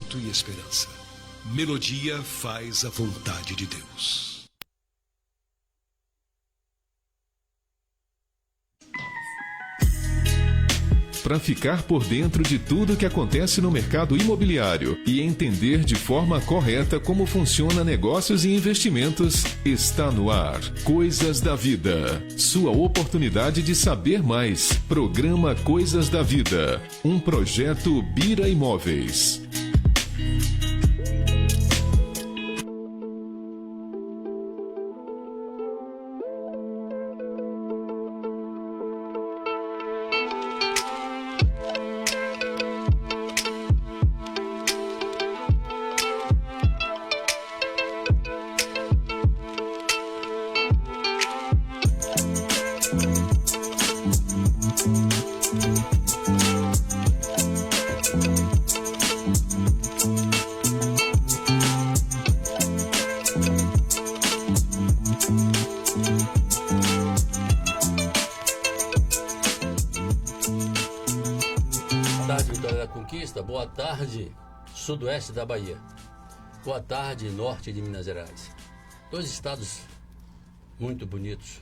conforto e esperança. Melodia faz a vontade de Deus. Para ficar por dentro de tudo que acontece no mercado imobiliário e entender de forma correta como funciona negócios e investimentos, está no ar Coisas da Vida. Sua oportunidade de saber mais. Programa Coisas da Vida. Um projeto Bira Imóveis. Boa tarde, sudoeste da Bahia. Boa tarde, norte de Minas Gerais. Dois estados muito bonitos,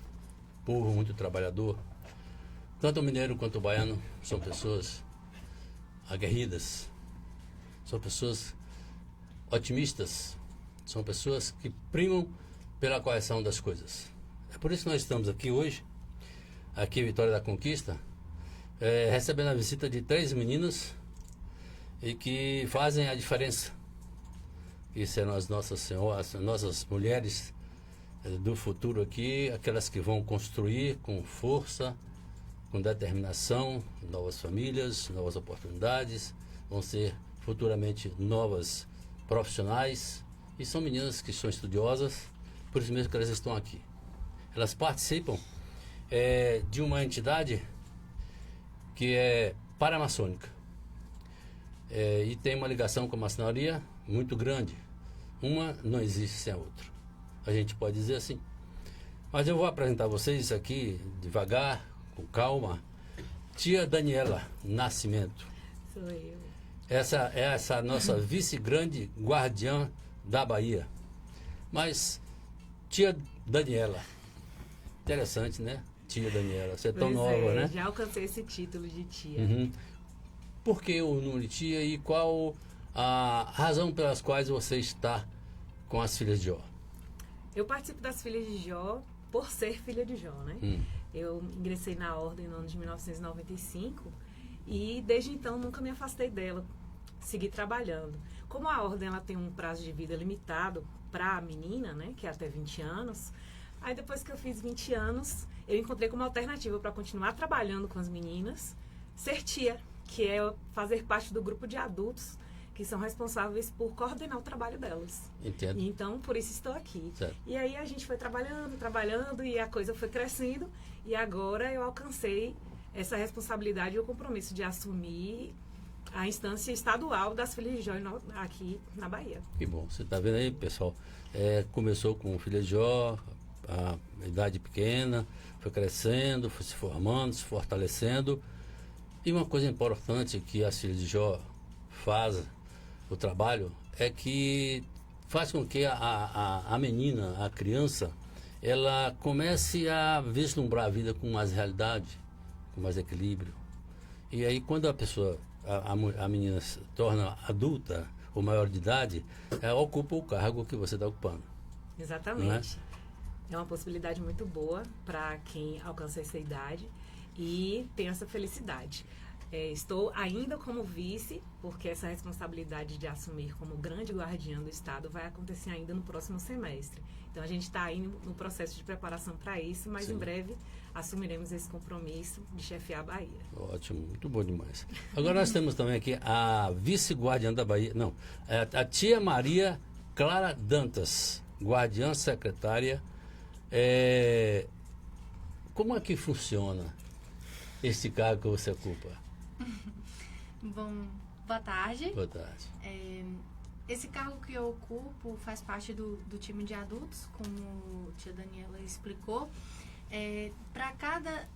povo muito trabalhador. Tanto o mineiro quanto o baiano são pessoas aguerridas, são pessoas otimistas, são pessoas que primam pela correção das coisas. É por isso que nós estamos aqui hoje, aqui em Vitória da Conquista, recebendo a visita de 3 meninas e que fazem a diferença. Que serão as nossas senhoras, as nossas mulheres do futuro aqui, aquelas que vão construir com força, com determinação, novas famílias, novas oportunidades, vão ser futuramente novas profissionais, e são meninas que são estudiosas, por isso mesmo que elas estão aqui. Elas participam de uma entidade que é paramaçônica. E tem uma ligação com a maçonaria muito grande. Uma não existe sem a outra, a gente pode dizer assim. Mas eu vou apresentar a vocês aqui devagar, com calma. Tia Daniela Nascimento. Sou eu. Essa é essa nossa vice-grande guardiã da Bahia. Mas tia Daniela, interessante, né? Tia Daniela, você é tão nova, né? Já alcancei esse título de tia. Uhum. Por que o nome de tia e qual a razão pelas quais você está com as filhas de Jó? Eu participo das filhas de Jó por ser filha de Jó, né? Eu ingressei na ordem no ano de 1995 e desde então nunca me afastei dela. Segui trabalhando. Como a ordem ela tem um prazo de vida limitado para a menina, né, que é até 20 anos, aí depois que eu fiz 20 anos, eu encontrei como alternativa para continuar trabalhando com as meninas, ser tia, que é fazer parte do grupo de adultos que são responsáveis por coordenar o trabalho delas. Entendo. Então, por isso estou aqui. Certo. E aí a gente foi trabalhando e a coisa foi crescendo e agora eu alcancei essa responsabilidade e o compromisso de assumir a instância estadual das filhas de Jó aqui na Bahia. Que bom. Você está vendo aí, pessoal? Começou com filha de Jó, a idade pequena, foi crescendo, foi se formando, se fortalecendo. E uma coisa importante que as filhas de Jó fazem, o trabalho, é que faz com que a menina, a criança, ela comece a vislumbrar a vida com mais realidade, com mais equilíbrio. E aí quando a pessoa, a menina se torna adulta ou maior de idade, ela ocupa o cargo que você está ocupando. Exatamente. É uma possibilidade muito boa para quem alcança essa idade e tem essa felicidade. Estou ainda como vice, porque essa responsabilidade de assumir como grande guardiã do Estado vai acontecer ainda no próximo semestre. Então, a gente está aí no processo de preparação para isso, mas Sim. Em breve assumiremos esse compromisso de chefiar a Bahia. Ótimo, muito bom demais. Agora nós temos também aqui a vice-guardiã da Bahia, a tia Maria Clara Dantas, guardiã secretária. Como é que funciona esse cargo que você ocupa? Bom, boa tarde. Boa tarde. Esse cargo que eu ocupo faz parte do time de adultos, como a tia Daniela explicou.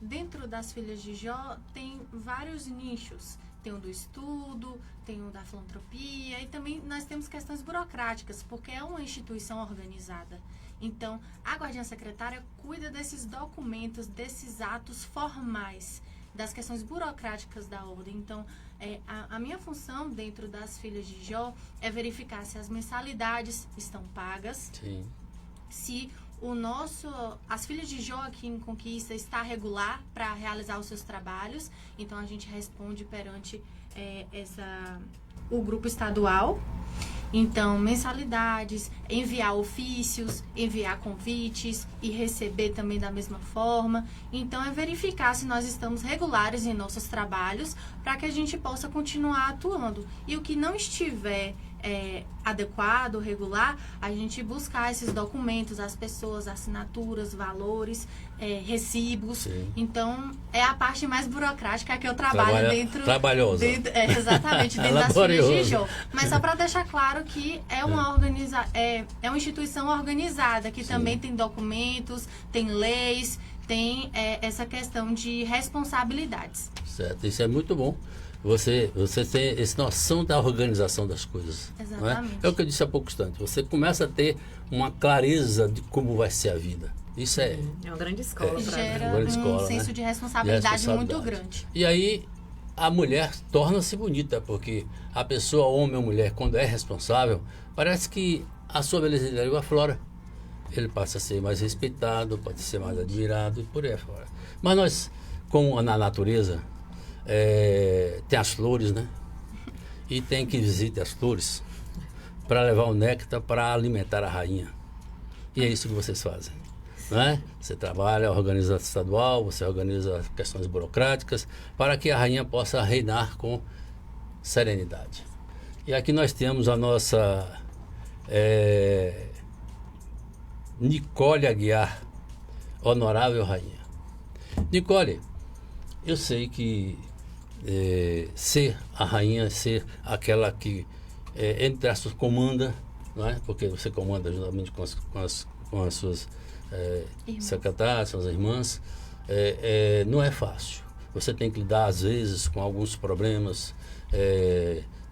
Dentro das filhas de Jó, tem vários nichos tem o do estudo, tem o da filantropia e também nós temos questões burocráticas, porque é uma instituição organizada. Então, a guardiã secretária cuida desses documentos, desses atos formais, das questões burocráticas da ordem. Então, a minha função dentro das Filhas de Jó é verificar se as mensalidades estão pagas, Sim. se as Filhas de Jó aqui em Conquista está regular para realizar os seus trabalhos. Então, a gente responde perante o grupo estadual. Então, mensalidades, enviar ofícios, enviar convites e receber também da mesma forma. Então, é verificar se nós estamos regulares em nossos trabalhos para que a gente possa continuar atuando. E o que não estiver adequado, regular, a gente buscar esses documentos, as pessoas, assinaturas, valores, recibos. Sim. Então, é a parte mais burocrática que eu trabalho dentro... Trabalhosa. Exatamente, dentro das Filhas de Jó. Mas só para deixar claro que é uma instituição organizada, que Sim. também tem documentos, tem leis, tem essa questão de responsabilidades. Certo, isso é muito bom. Você tem essa noção da organização das coisas. Exatamente. É o que eu disse há pouco instante. Você começa a ter uma clareza de como vai ser a vida. Isso é uma grande escola. Gera um senso de responsabilidade muito grande. E aí a mulher torna-se bonita, porque a pessoa, homem ou mulher, quando é responsável, parece que a sua beleza interior aflora. Ele passa a ser mais respeitado, pode ser mais admirado e por aí fora. Mas nós, como na natureza, tem as flores, né? E tem que visitar as flores para levar o néctar para alimentar a rainha. E é isso que vocês fazem, não é? Você trabalha, organiza estadual, você organiza questões burocráticas para que a rainha possa reinar com serenidade. E aqui nós temos a nossa Nicole Aguiar, honorável rainha. Nicole, eu sei que ser a rainha, ser aquela que, entre aspas, comanda, não é? Porque você comanda juntamente com as suas secretárias, suas irmãs, não é fácil. Você tem que lidar, às vezes, com alguns problemas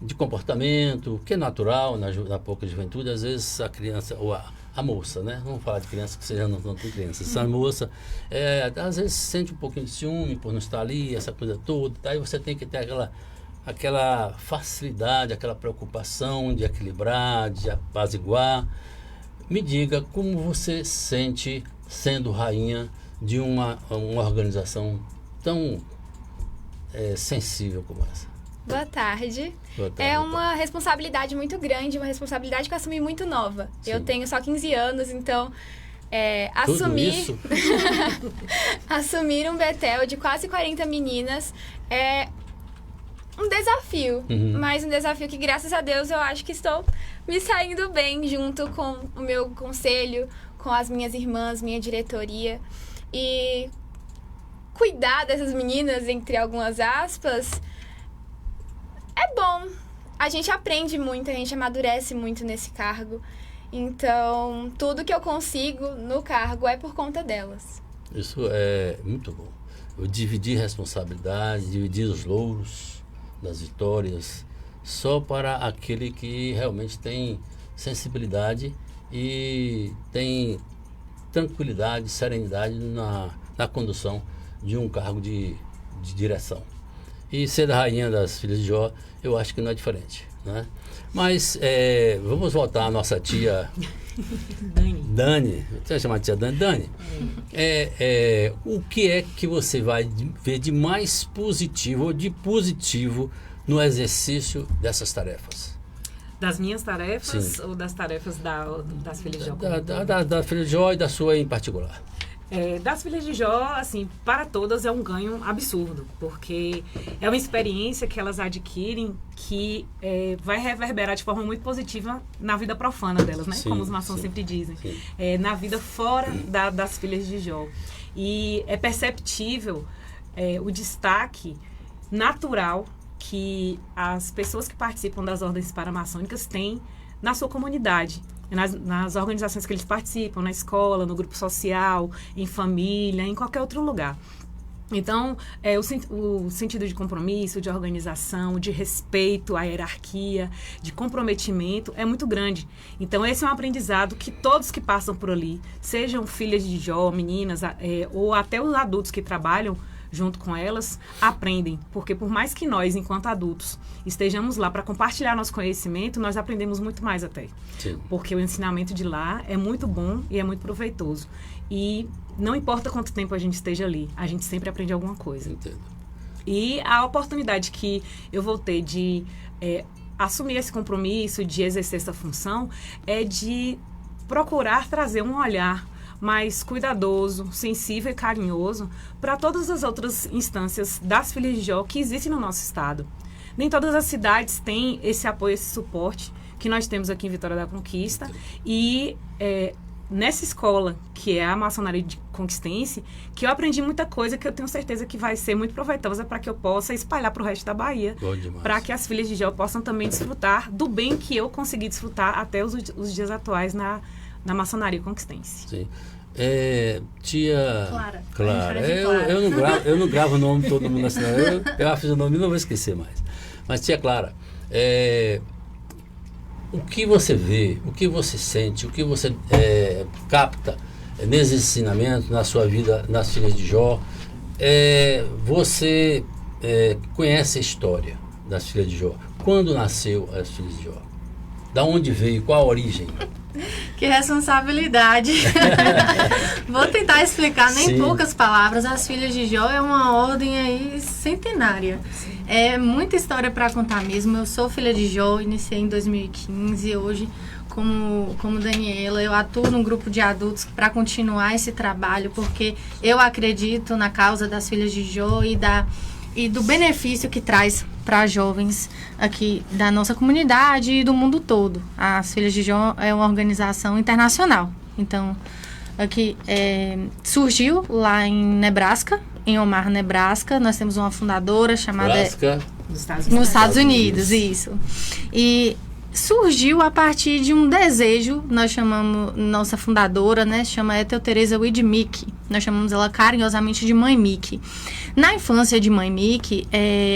de comportamento, que é natural na pouca juventude. Às vezes a criança, ou a moça, né? Vamos falar de criança, que você já não tem criança. Essa moça, às vezes sente um pouquinho de ciúme por não estar ali, essa coisa toda. Aí você tem que ter aquela facilidade, aquela preocupação de equilibrar, de apaziguar. Me diga como você sente sendo rainha de uma organização tão sensível como essa. Boa tarde. Boa tarde. É uma responsabilidade muito grande, uma responsabilidade que eu assumi muito nova. Sim. Eu tenho só 15 anos, então assumir um Betel de quase 40 meninas é um desafio, mas um desafio que, graças a Deus, eu acho que estou me saindo bem junto com o meu conselho, com as minhas irmãs, minha diretoria. E cuidar dessas meninas, entre algumas aspas, é bom. A gente aprende muito, a gente amadurece muito nesse cargo. Então, tudo que eu consigo no cargo é por conta delas. Isso é muito bom. Eu dividir responsabilidade, dividir os louros das vitórias, só para aquele que realmente tem sensibilidade e tem tranquilidade, serenidade na condução de um cargo de direção. E ser a rainha das Filhas de Jó, eu acho que não é diferente, né? Mas vamos voltar à nossa tia Dani. Você vai chamar de tia Dani? Dani, o que é que você vai ver de mais positivo ou de positivo no exercício dessas tarefas? Das minhas tarefas? Sim. Ou das tarefas das Filhas de Jó? Da Filha de Jó e da sua em particular. Das Filhas de Jó, assim, para todas é um ganho absurdo, porque é uma experiência que elas adquirem que vai reverberar de forma muito positiva na vida profana delas, né? Sim, como os maçons sempre dizem. Na vida fora das Filhas de Jó. E é perceptível o destaque natural que as pessoas que participam das ordens paramaçônicas têm na sua comunidade. Nas organizações que eles participam, na escola, no grupo social, em família, em qualquer outro lugar. Então, o sentido de compromisso, de organização, de respeito à hierarquia, de comprometimento é muito grande. Então, esse é um aprendizado que todos que passam por ali, sejam filhas de Jó, meninas, ou até os adultos que trabalham junto com elas, aprendem. Porque por mais que nós, enquanto adultos, estejamos lá para compartilhar nosso conhecimento, nós aprendemos muito mais até. Sim. Porque o ensinamento de lá é muito bom e é muito proveitoso. E não importa quanto tempo a gente esteja ali, a gente sempre aprende alguma coisa. Entendo. E a oportunidade que eu vou ter de assumir esse compromisso, de exercer essa função, é de procurar trazer um olhar mais cuidadoso, sensível e carinhoso para todas as outras instâncias das filhas de Jó que existem no nosso estado. Nem todas as cidades têm esse apoio, esse suporte que nós temos aqui em Vitória da Conquista. E nessa escola, que é a Maçonaria Conquistense, que eu aprendi muita coisa que eu tenho certeza que vai ser muito proveitosa para que eu possa espalhar para o resto da Bahia, para que as filhas de Jó possam também desfrutar do bem que eu consegui desfrutar até os dias atuais na Maçonaria Conquistense. Sim. Tia Clara. Eu não gravo o nome de todo mundo assim, não. Eu já fiz o nome e não vou esquecer mais. Mas, tia Clara, o que você vê, o que você sente, o que você capta nesses ensinamentos, na sua vida, nas filhas de Jó, você conhece a história das filhas de Jó? Quando nasceu as filhas de Jó? Da onde veio? Qual a origem? Que responsabilidade. Vou tentar explicar em poucas palavras. As filhas de Jó é uma ordem aí centenária. É muita história para contar mesmo. Eu sou filha de Jó, iniciei em 2015. Hoje, como Daniela, eu atuo num grupo de adultos para continuar esse trabalho, porque eu acredito na causa das filhas de Jó e do benefício que traz para jovens aqui da nossa comunidade e do mundo todo. As Filhas de Jó é uma organização internacional. Então, aqui surgiu lá em Nebraska, em Omaha, Nebraska. Nós temos uma fundadora chamada... Nebraska? Nos Estados Unidos, isso. E surgiu a partir de um desejo, nós chamamos, nossa fundadora, né, chama Ethel Teresa Weed Meek. Nós chamamos ela carinhosamente de Mãe Meek. Na infância de Mãe Meek,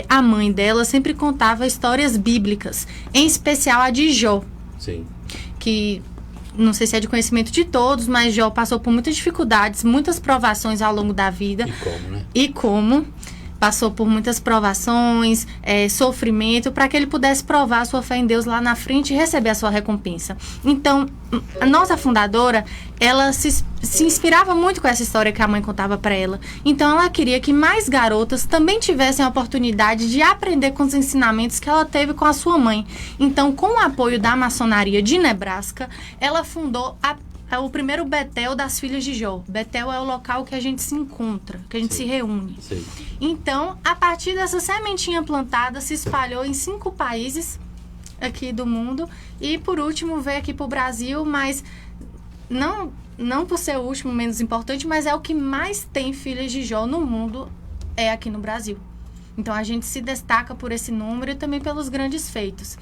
a mãe dela sempre contava histórias bíblicas, em especial a de Jó. Sim. Que não sei se é de conhecimento de todos, mas Jó passou por muitas dificuldades, muitas provações ao longo da vida. E como? Passou por muitas provações, sofrimento, para que ele pudesse provar a sua fé em Deus lá na frente e receber a sua recompensa. Então, a nossa fundadora, ela se inspirava muito com essa história que a mãe contava para ela. Então, ela queria que mais garotas também tivessem a oportunidade de aprender com os ensinamentos que ela teve com a sua mãe. Então, com o apoio da maçonaria de Nebraska, ela fundou o primeiro Betel das Filhas de Jó. Betel é o local que a gente se encontra, que a gente se reúne. Sim. Então, a partir dessa sementinha plantada, se espalhou em 5 países aqui do mundo. E, por último, veio aqui para o Brasil, mas não por ser o último, menos importante, mas é o que mais tem Filhas de Jó no mundo, é aqui no Brasil. Então, a gente se destaca por esse número e também pelos grandes feitos.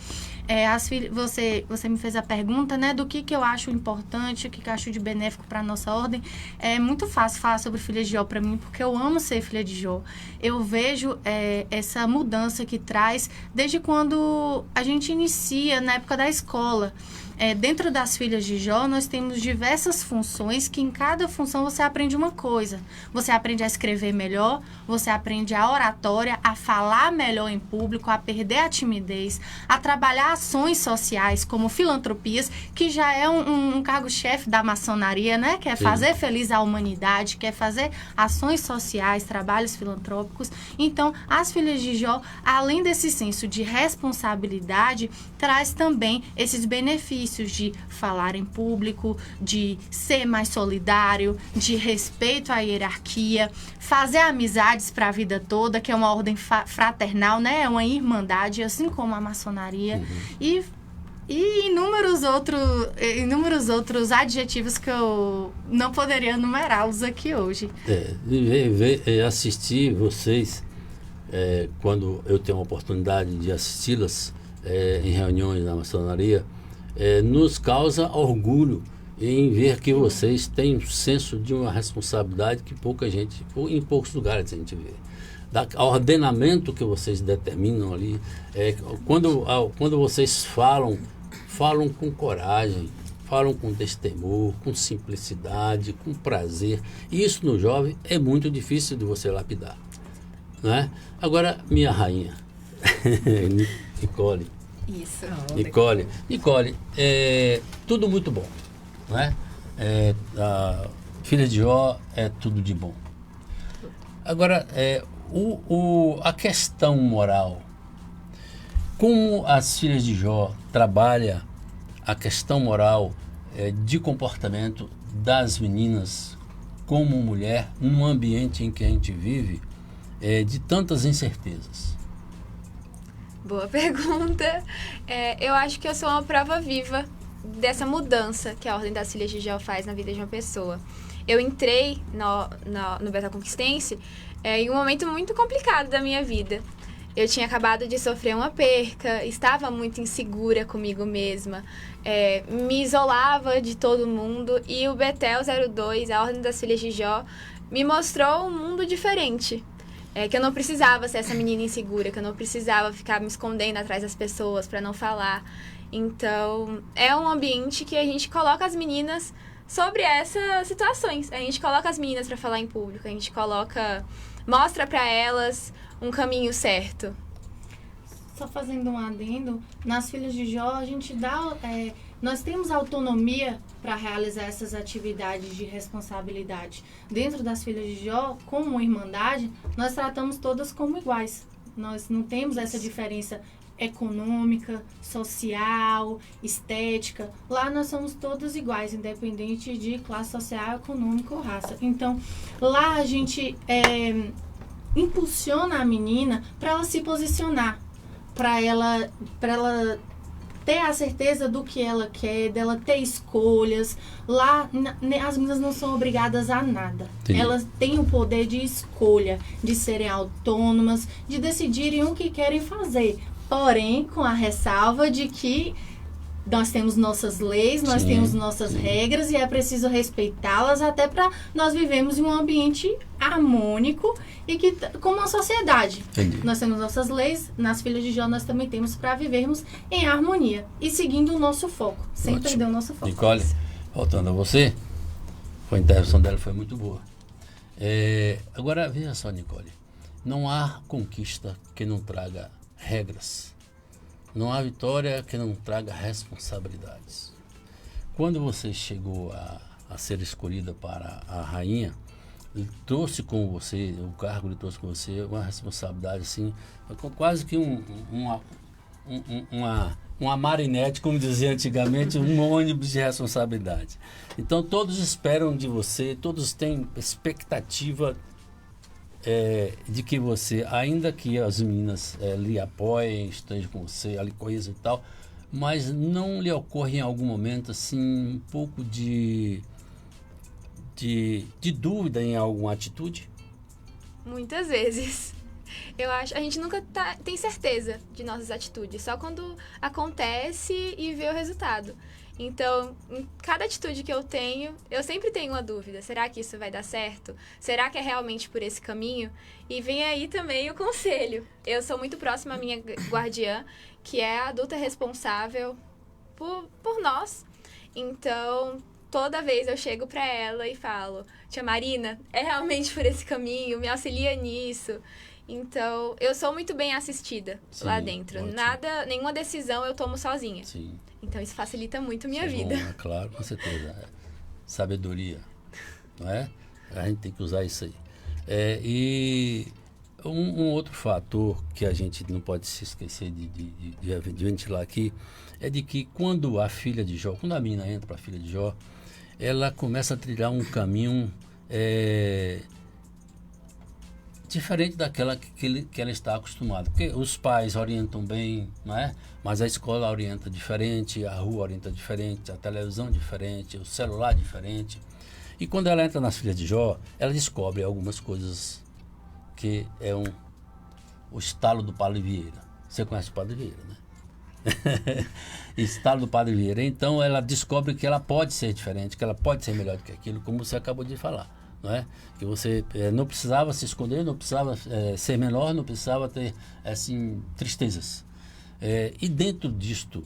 Você me fez a pergunta, né, do que eu acho importante, o que eu acho de benéfico para a nossa ordem. É muito fácil falar sobre Filha de Jó para mim, porque eu amo ser filha de Jó. Eu vejo essa mudança que traz desde quando a gente inicia, na época da escola. Dentro das Filhas de Jó, nós temos diversas funções que em cada função você aprende uma coisa. Você aprende a escrever melhor, você aprende a oratória, a falar melhor em público, a perder a timidez, a trabalhar ações sociais como filantropias, que já é um cargo-chefe da maçonaria, né? Que é fazer feliz a humanidade, que é fazer ações sociais, trabalhos filantrópicos. Então, as Filhas de Jó, além desse senso de responsabilidade, traz também esses benefícios de falar em público, de ser mais solidário, de respeito à hierarquia, fazer amizades para a vida toda, que é uma ordem fraternal, né? É uma irmandade, assim como a maçonaria. E inúmeros outros adjetivos que eu não poderia enumerá-los aqui hoje. Assistir vocês, quando eu tenho a oportunidade de assisti-las em reuniões na maçonaria, nos causa orgulho em ver que vocês têm um senso de uma responsabilidade que pouca gente, em poucos lugares a gente vê. O ordenamento que vocês determinam ali, quando vocês falam com coragem, falam com destemor, com simplicidade, com prazer. E isso no jovem é muito difícil de você lapidar, né? Agora, minha rainha, Nicole. Isso. Nicole, tudo muito bom, né? A filha de Jó é tudo de bom. Agora, a questão moral, como as filhas de Jó trabalham a questão moral de comportamento das meninas como mulher num ambiente em que a gente vive de tantas incertezas? Boa pergunta. Eu acho que eu sou uma prova viva dessa mudança que a Ordem das Filhas de Jó faz na vida de uma pessoa. Eu entrei no Bethel Conquistense em um momento muito complicado da minha vida. Eu tinha acabado de sofrer uma perca, estava muito insegura comigo mesma, me isolava de todo mundo, e o Bethel 02, a Ordem das Filhas de Jó, me mostrou um mundo diferente. Que eu não precisava ser essa menina insegura, que eu não precisava ficar me escondendo atrás das pessoas para não falar. Então, é um ambiente que a gente coloca as meninas sobre essas situações. A gente coloca as meninas para falar em público, a gente mostra para elas um caminho certo. Só fazendo um adendo, nas Filhas de Jó a gente nós temos autonomia para realizar essas atividades de responsabilidade. Dentro das Filhas de Jó, como irmandade, nós tratamos todas como iguais. Nós não temos essa diferença econômica, social, estética. Lá nós somos todas iguais, independente de classe social, econômica ou raça. Então, lá a gente impulsiona a menina para ela se posicionar, para ela ter a certeza do que ela quer, dela ter escolhas. Lá as meninas não são obrigadas a nada. Sim. Elas têm o poder de escolha, de serem autônomas, de decidirem o que querem fazer. Porém, com a ressalva de que nós temos nossas leis, nós temos nossas regras e é preciso respeitá-las até para nós vivemos em um ambiente harmônico e que, como uma sociedade. Entendi. Nós temos nossas leis, nas Filhas de Jó nós também temos para vivermos em harmonia e seguindo o nosso foco, sem Ótimo. perder o nosso foco. Nicole, voltando a você, a intervenção dela foi muito boa. Agora, veja só, Nicole, não há conquista que não traga regras. Não há vitória que não traga responsabilidades. Quando você chegou a ser escolhida para a rainha, ele trouxe com você, o cargo ele trouxe com você uma responsabilidade assim, quase que uma marinete, como dizia antigamente, um ônibus de responsabilidade. Então todos esperam de você, todos têm expectativa de que você, ainda que as meninas lhe apoiem, estejam com você, ali coisa e tal, mas não lhe ocorre em algum momento assim um pouco de dúvida em alguma atitude? Muitas vezes. Eu acho, a gente nunca tem certeza de nossas atitudes, só quando acontece e vê o resultado. Então, em cada atitude que eu tenho, eu sempre tenho uma dúvida. Será que isso vai dar certo? Será que é realmente por esse caminho? E vem aí também o conselho. Eu sou muito próxima à minha guardiã, que é a adulta responsável por nós. Então, toda vez eu chego para ela e falo: Tia Marina, é realmente por esse caminho? Me auxilia nisso. Então, eu sou muito bem assistida. Sim, lá dentro. Ótimo. Nenhuma decisão eu tomo sozinha. Sim. Então, isso facilita muito a minha vida. Bom, claro, com certeza. Sabedoria, não é? A gente tem que usar isso aí. E um outro fator que a gente não pode se esquecer de ventilar aqui é de que quando a filha de Jó, quando a menina entra para a filha de Jó, ela começa a trilhar um caminho diferente daquela que ela está acostumada. Porque os pais orientam bem, não é? Mas a escola orienta diferente, a rua orienta diferente, a televisão diferente, o celular diferente. E quando ela entra nas Filhas de Jó, ela descobre algumas coisas que é o estalo do Padre Vieira. Você conhece o Padre Vieira, né? Estado do Padre Vieira. Então ela descobre que ela pode ser diferente, que ela pode ser melhor do que aquilo, como você acabou de falar, não é? Que você não precisava se esconder, não precisava ser menor, não precisava ter assim tristezas. E dentro disto,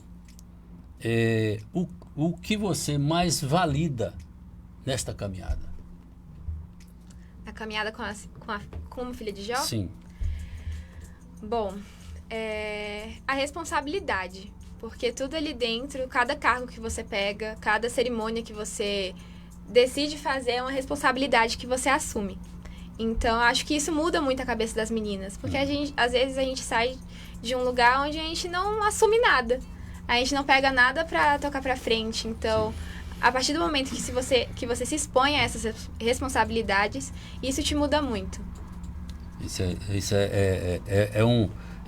o que você mais valida nesta caminhada? A caminhada como filha de Jó? Sim. Bom, a responsabilidade. Porque tudo ali dentro, cada cargo que você pega, cada cerimônia que você decide fazer é uma responsabilidade que você assume. Então, acho que isso muda muito a cabeça das meninas. Porque às vezes a gente sai de um lugar onde a gente não assume nada. A gente não pega nada pra tocar pra frente. Então, a partir do momento que você se expõe a essas responsabilidades, isso te muda muito. Isso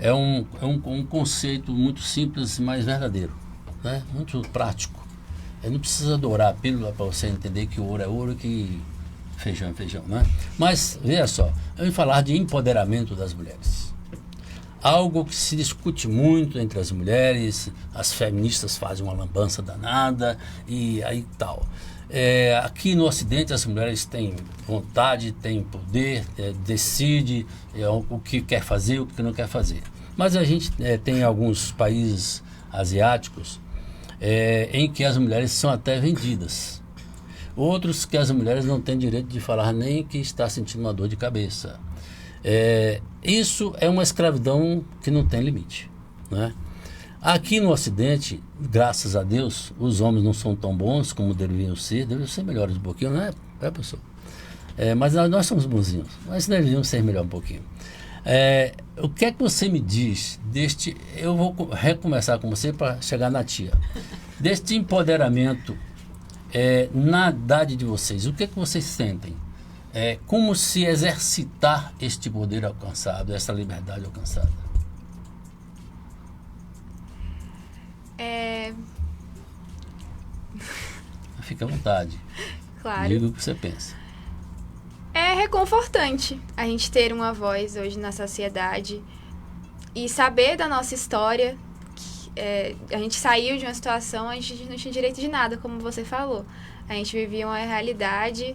é um conceito muito simples, mas verdadeiro, né? Muito prático. Não precisa dourar a pílula para você entender que ouro é ouro e que feijão é feijão, né? Mas, veja só, eu vou falar de empoderamento das mulheres. Algo que se discute muito entre as mulheres, as feministas fazem uma lambança danada e aí tal. Aqui no Ocidente as mulheres têm vontade, têm poder, decide o que quer fazer, o que não quer fazer. Mas a gente tem alguns países asiáticos em que as mulheres são até vendidas. Outros que as mulheres não têm direito de falar nem que está sentindo uma dor de cabeça. Isso é uma escravidão que não tem limite, né? Aqui no Ocidente, graças a Deus, os homens não são tão bons como deveriam ser melhores um pouquinho, não é, professor? Mas nós somos bonzinhos, mas deveriam ser melhor um pouquinho. O que é que você me diz deste... Eu vou recomeçar com você para chegar na tia. Deste empoderamento na idade de vocês, o que é que vocês sentem? Como se exercitar este poder alcançado, essa liberdade alcançada? Fica à vontade. Claro. Diga o que você pensa. É reconfortante a gente ter uma voz hoje na sociedade e saber da nossa história. A gente saiu de uma situação, a gente não tinha direito de nada, como você falou. A gente vivia uma realidade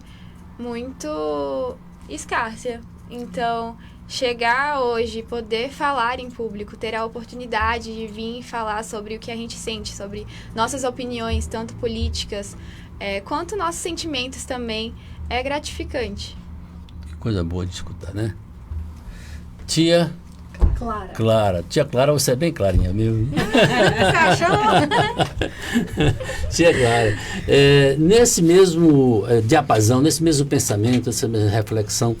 muito escassa. Então, chegar hoje, poder falar em público, ter a oportunidade de vir falar sobre o que a gente sente, sobre nossas opiniões, tanto políticas, quanto nossos sentimentos também, é gratificante. Que coisa boa de escutar, né? Tia Clara. Clara. Tia Clara, você é bem clarinha, meu. Você achou? Tia Clara, nesse mesmo diapasão, nesse mesmo pensamento, nessa mesma reflexão,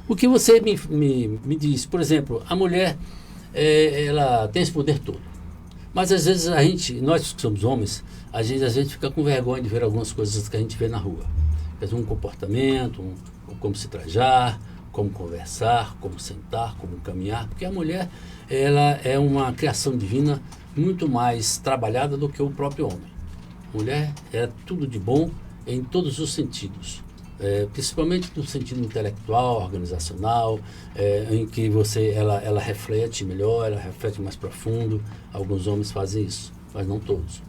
o que você me diz, por exemplo, a mulher, ela tem esse poder todo. Mas às vezes nós que somos homens, a gente fica com vergonha de ver algumas coisas que a gente vê na rua. Quer dizer, um comportamento, como se trajar, como conversar, como sentar, como caminhar, porque a mulher, ela é uma criação divina muito mais trabalhada do que o próprio homem. A mulher é tudo de bom em todos os sentidos. Principalmente no sentido intelectual, organizacional, em que ela reflete melhor, ela reflete mais profundo. Alguns homens fazem isso, mas não todos.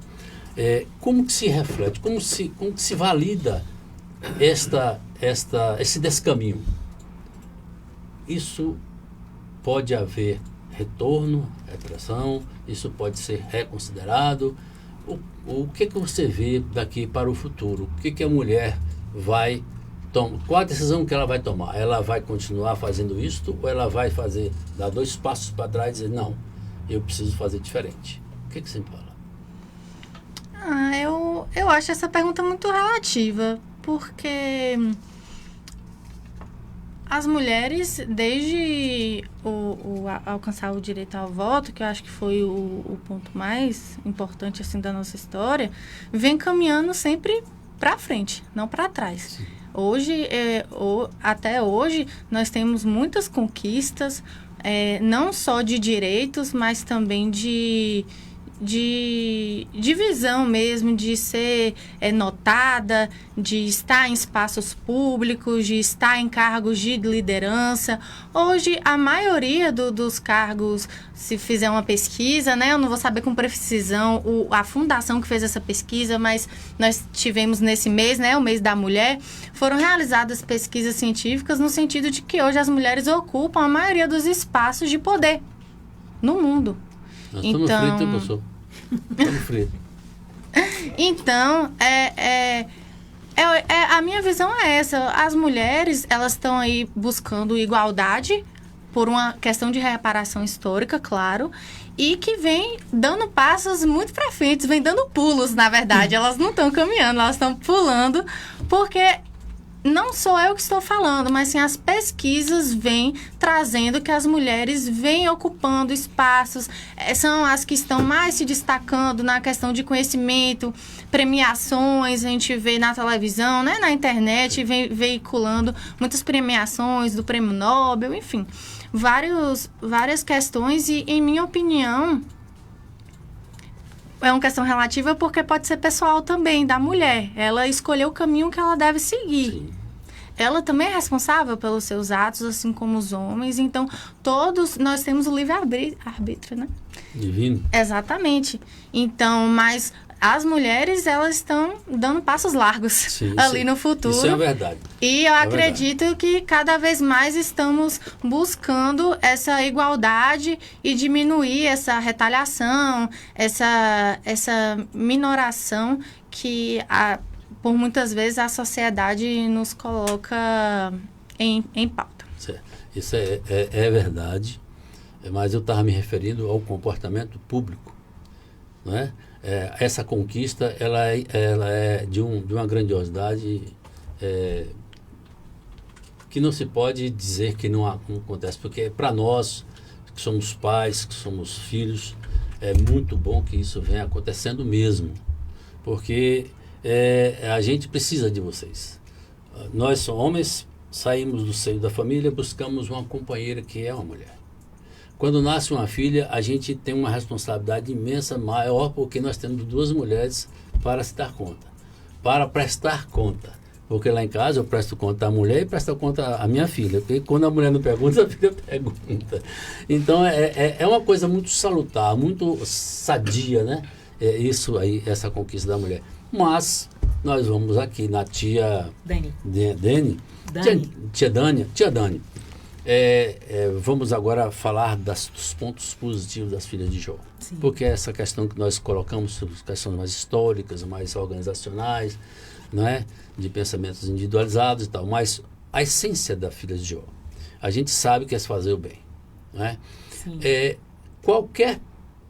Como que se reflete, como que se valida esse descaminho? Isso pode haver retorno, retração, isso pode ser reconsiderado. O que você vê daqui para o futuro? O que a mulher vai tomar? Qual a decisão que ela vai tomar? Ela vai continuar fazendo isto ou ela vai dar 2 passos para trás e dizer, não, eu preciso fazer diferente? O que você me fala? Eu acho essa pergunta muito relativa, porque as mulheres, desde alcançar o direito ao voto, que eu acho que foi o ponto mais importante assim, da nossa história, vem caminhando sempre para frente, não para trás. Sim. Hoje, até hoje, nós temos muitas conquistas, não só de direitos, mas também de de visão mesmo, de ser notada, de estar em espaços públicos, de estar em cargos de liderança. Hoje, a maioria dos cargos, se fizer uma pesquisa, né, eu não vou saber com precisão a fundação que fez essa pesquisa, mas nós tivemos nesse mês, né, o mês da mulher, foram realizadas pesquisas científicas no sentido de que hoje as mulheres ocupam a maioria dos espaços de poder no mundo. Nós estamos fritos, hein, professor? Estamos fritos. Então, a minha visão é essa. As mulheres, elas estão aí buscando igualdade por uma questão de reparação histórica, claro, e que vem dando passos muito para frente, vem dando pulos, na verdade. Elas não estão caminhando, elas estão pulando, porque não sou eu que estou falando, mas sim as pesquisas vêm trazendo que as mulheres vêm ocupando espaços, são as que estão mais se destacando na questão de conhecimento, premiações, a gente vê na televisão, né, na internet, vem veiculando muitas premiações do Prêmio Nobel, enfim, várias questões e, em minha opinião, é uma questão relativa porque pode ser pessoal também, da mulher. Ela escolheu o caminho que ela deve seguir. Sim. Ela também é responsável pelos seus atos, assim como os homens. Então, todos nós temos o livre-arbítrio, né? Divino. Exatamente. Então, mas as mulheres, elas estão dando passos largos ali no futuro. Isso é verdade. E eu acredito que cada vez mais estamos buscando essa igualdade e diminuir essa retaliação, essa minoração que, por muitas vezes, a sociedade nos coloca em pauta. Isso é verdade, mas eu estava me referindo ao comportamento público, não é? Essa conquista ela é de uma grandiosidade que não se pode dizer que não acontece, porque para nós que somos pais, que somos filhos, é muito bom que isso venha acontecendo mesmo, porque a gente precisa de vocês. Nós, homens, saímos do seio da família, buscamos uma companheira que é uma mulher. Quando nasce uma filha, a gente tem uma responsabilidade imensa, maior, porque nós temos duas mulheres para se dar conta, para prestar conta. Porque lá em casa eu presto conta à mulher e presto conta à minha filha. Porque quando a mulher não pergunta, a filha pergunta. Então é uma coisa muito salutar, muito sadia, né? Isso aí, essa conquista da mulher. Mas nós vamos aqui na tia Dani. Vamos agora falar dos pontos positivos das filhas de Jó. Sim. Porque essa questão que nós colocamos sobre questões mais históricas, mais organizacionais, não é? De pensamentos individualizados e tal, mas a essência da filha de Jó, a gente sabe que é fazer o bem, não é? Sim.